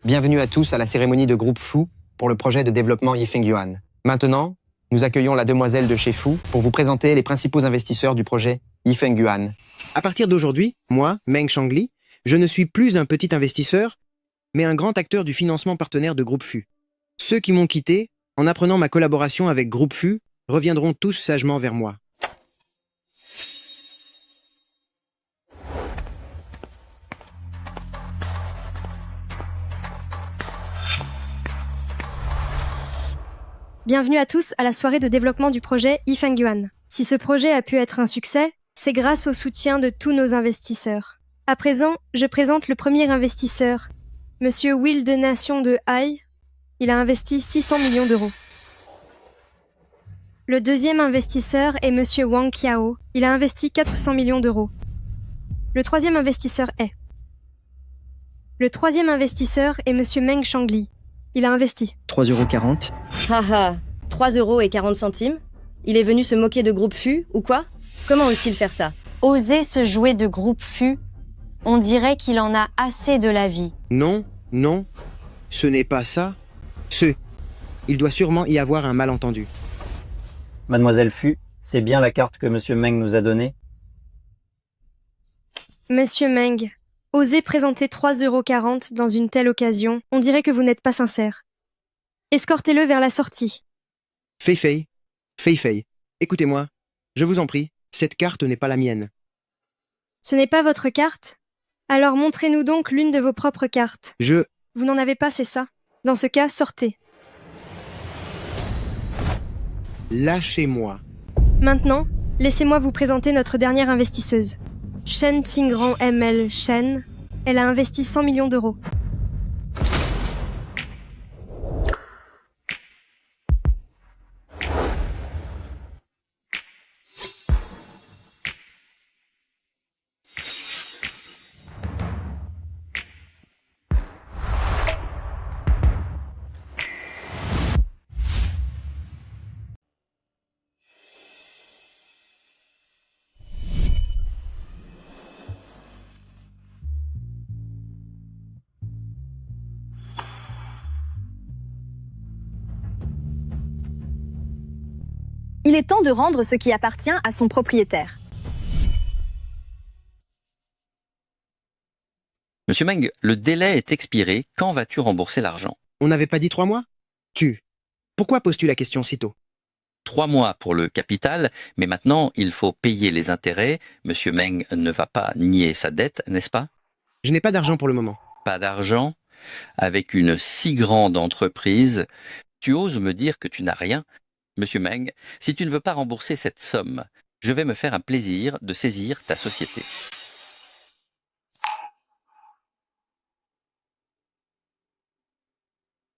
Bienvenue à tous à la cérémonie de groupe Fu pour le projet de développement Yifeng Yuan. Maintenant, nous accueillons la demoiselle de chez Fu pour vous présenter les principaux investisseurs du projet Yifeng Yuan. À partir d'aujourd'hui, moi, Meng Shangli, je ne suis plus un petit investisseur, mais un grand acteur du financement partenaire de groupe Fu. Ceux qui m'ont quitté, en apprenant ma collaboration avec groupe Fu, reviendront tous sagement vers moi. Bienvenue à tous à la soirée de développement du projet Yifeng Yuan. Si ce projet a pu être un succès, c'est grâce au soutien de tous nos investisseurs. À présent, je présente le premier investisseur, Monsieur Will de Nation de Hai. Il a investi 600 millions d'euros. Le deuxième investisseur est Monsieur Wang Qiao. Il a investi 400 millions d'euros. Le troisième investisseur est... Le troisième investisseur est Monsieur Meng Shangli. Il a investi 3,40 €. Haha, 3,40 €. Il est venu se moquer de groupe Fu, ou quoi? Comment ose-t-il faire ça? Oser se jouer de groupe Fu, on dirait qu'il en a assez de la vie. Non, non, ce n'est pas ça. Il doit sûrement y avoir un malentendu. Mademoiselle Fu, c'est bien la carte que Monsieur Meng nous a donnée? Monsieur Meng, osez présenter 3,40 € dans une telle occasion, on dirait que vous n'êtes pas sincère. Escortez-le vers la sortie. Fei, écoutez-moi, je vous en prie, cette carte n'est pas la mienne. Ce n'est pas votre carte? Alors montrez-nous donc l'une de vos propres cartes. Vous n'en avez pas, c'est ça? Dans ce cas, sortez. Lâchez-moi. Maintenant, laissez-moi vous présenter notre dernière investisseuse. Shen Tingran ML Shen. Elle a investi 100 millions d'euros. Il est temps de rendre ce qui appartient à son propriétaire. Monsieur Meng, le délai est expiré. Quand vas-tu rembourser l'argent? On n'avait pas dit 3 mois? Pourquoi poses-tu la question si tôt? 3 mois pour le capital, mais maintenant il faut payer les intérêts. Monsieur Meng ne va pas nier sa dette, n'est-ce pas? Je n'ai pas d'argent pour le moment. Pas d'argent? Avec une si grande entreprise, tu oses me dire que tu n'as rien? Monsieur Meng, si tu ne veux pas rembourser cette somme, je vais me faire un plaisir de saisir ta société.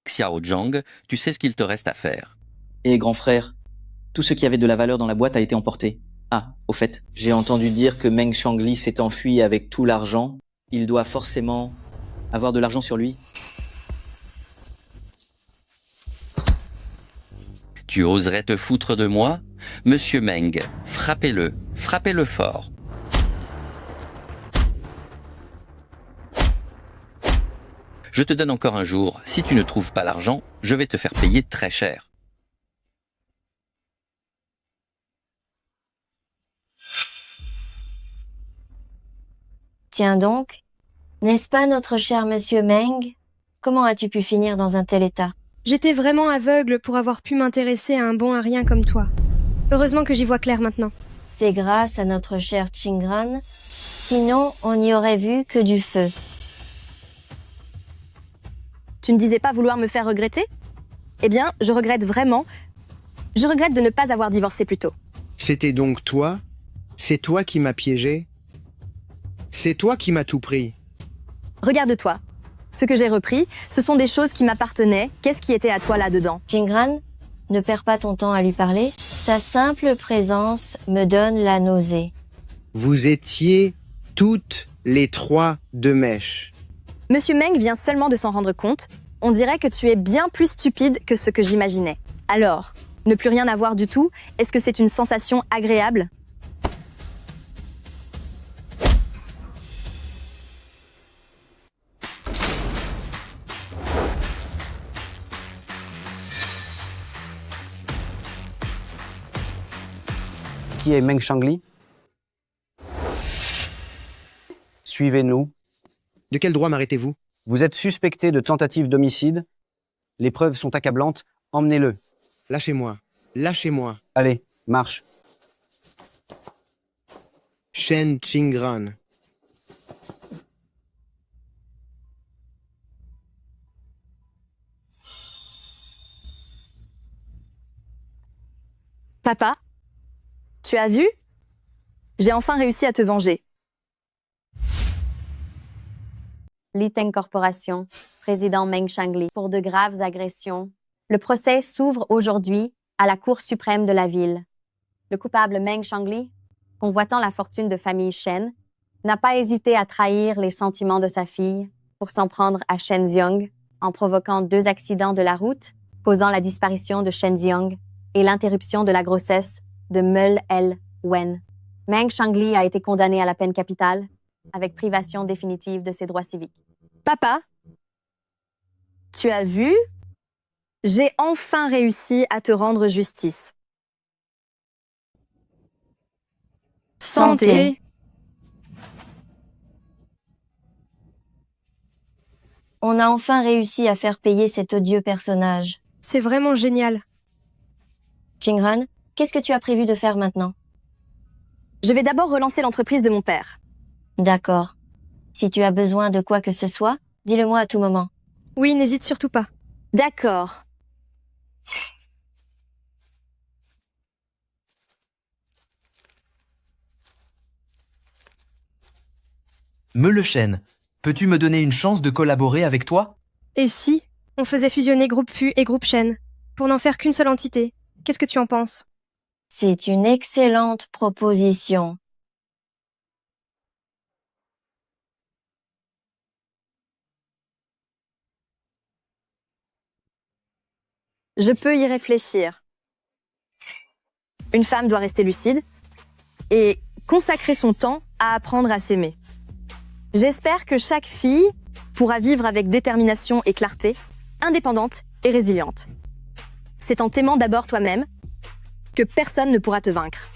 Xiao Zhang, tu sais ce qu'il te reste à faire. Et grand frère, tout ce qui avait de la valeur dans la boîte a été emporté. Ah, au fait, j'ai entendu dire que Meng Shangli s'est enfui avec tout l'argent. Il doit forcément avoir de l'argent sur lui. Tu oserais te foutre de moi? Monsieur Meng, frappez-le, frappez-le fort. Je te donne encore un jour. Si tu ne trouves pas l'argent, je vais te faire payer très cher. Tiens donc, n'est-ce pas notre cher monsieur Meng? Comment as-tu pu finir dans un tel état? J'étais vraiment aveugle pour avoir pu m'intéresser à un bon à rien comme toi. Heureusement que j'y vois clair maintenant. C'est grâce à notre cher Chingran. Sinon, on n'y aurait vu que du feu. Tu ne disais pas vouloir me faire regretter? Eh bien, je regrette vraiment. Je regrette de ne pas avoir divorcé plus tôt. C'était donc toi? C'est toi qui m'as piégé? C'est toi qui m'as tout pris? Regarde-toi. Ce que j'ai repris, ce sont des choses qui m'appartenaient. Qu'est-ce qui était à toi là-dedans? Chingran, ne perds pas ton temps à lui parler. Sa simple présence me donne la nausée. Vous étiez toutes les trois de mèche. Monsieur Meng vient seulement de s'en rendre compte. On dirait que tu es bien plus stupide que ce que j'imaginais. Alors, ne plus rien avoir du tout, est-ce que c'est une sensation agréable? Qui est Meng Shangli? Suivez-nous. De quel droit m'arrêtez-vous? Vous êtes suspecté de tentative d'homicide. Les preuves sont accablantes. Emmenez-le. Lâchez-moi. Lâchez-moi. Allez, marche. Shen Chingran. Papa, tu as vu? J'ai enfin réussi à te venger. Liteng Corporation, président Meng Shangli, pour de graves agressions. Le procès s'ouvre aujourd'hui à la Cour suprême de la ville. Le coupable Meng Shangli, convoitant la fortune de famille Shen, n'a pas hésité à trahir les sentiments de sa fille pour s'en prendre à Shen Xiong en provoquant 2 accidents de la route, causant la disparition de Shen Xiong et l'interruption de la grossesse de Meul El Wen. Meng Shangli a été condamné à la peine capitale avec privation définitive de ses droits civiques. Papa, tu as vu? J'ai enfin réussi à te rendre justice. Santé. On a enfin réussi à faire payer cet odieux personnage. C'est vraiment génial. Chingran, qu'est-ce que tu as prévu de faire maintenant? Je vais d'abord relancer l'entreprise de mon père. D'accord. Si tu as besoin de quoi que ce soit, dis-le-moi à tout moment. Oui, n'hésite surtout pas. D'accord. Meulechène, peux-tu me donner une chance de collaborer avec toi? Et si on faisait fusionner Groupe Fu et Groupe Shen pour n'en faire qu'une seule entité? Qu'est-ce que tu en penses? C'est une excellente proposition. Je peux y réfléchir. Une femme doit rester lucide et consacrer son temps à apprendre à s'aimer. J'espère que chaque fille pourra vivre avec détermination et clarté, indépendante et résiliente. C'est en t'aimant d'abord toi-même que personne ne pourra te vaincre.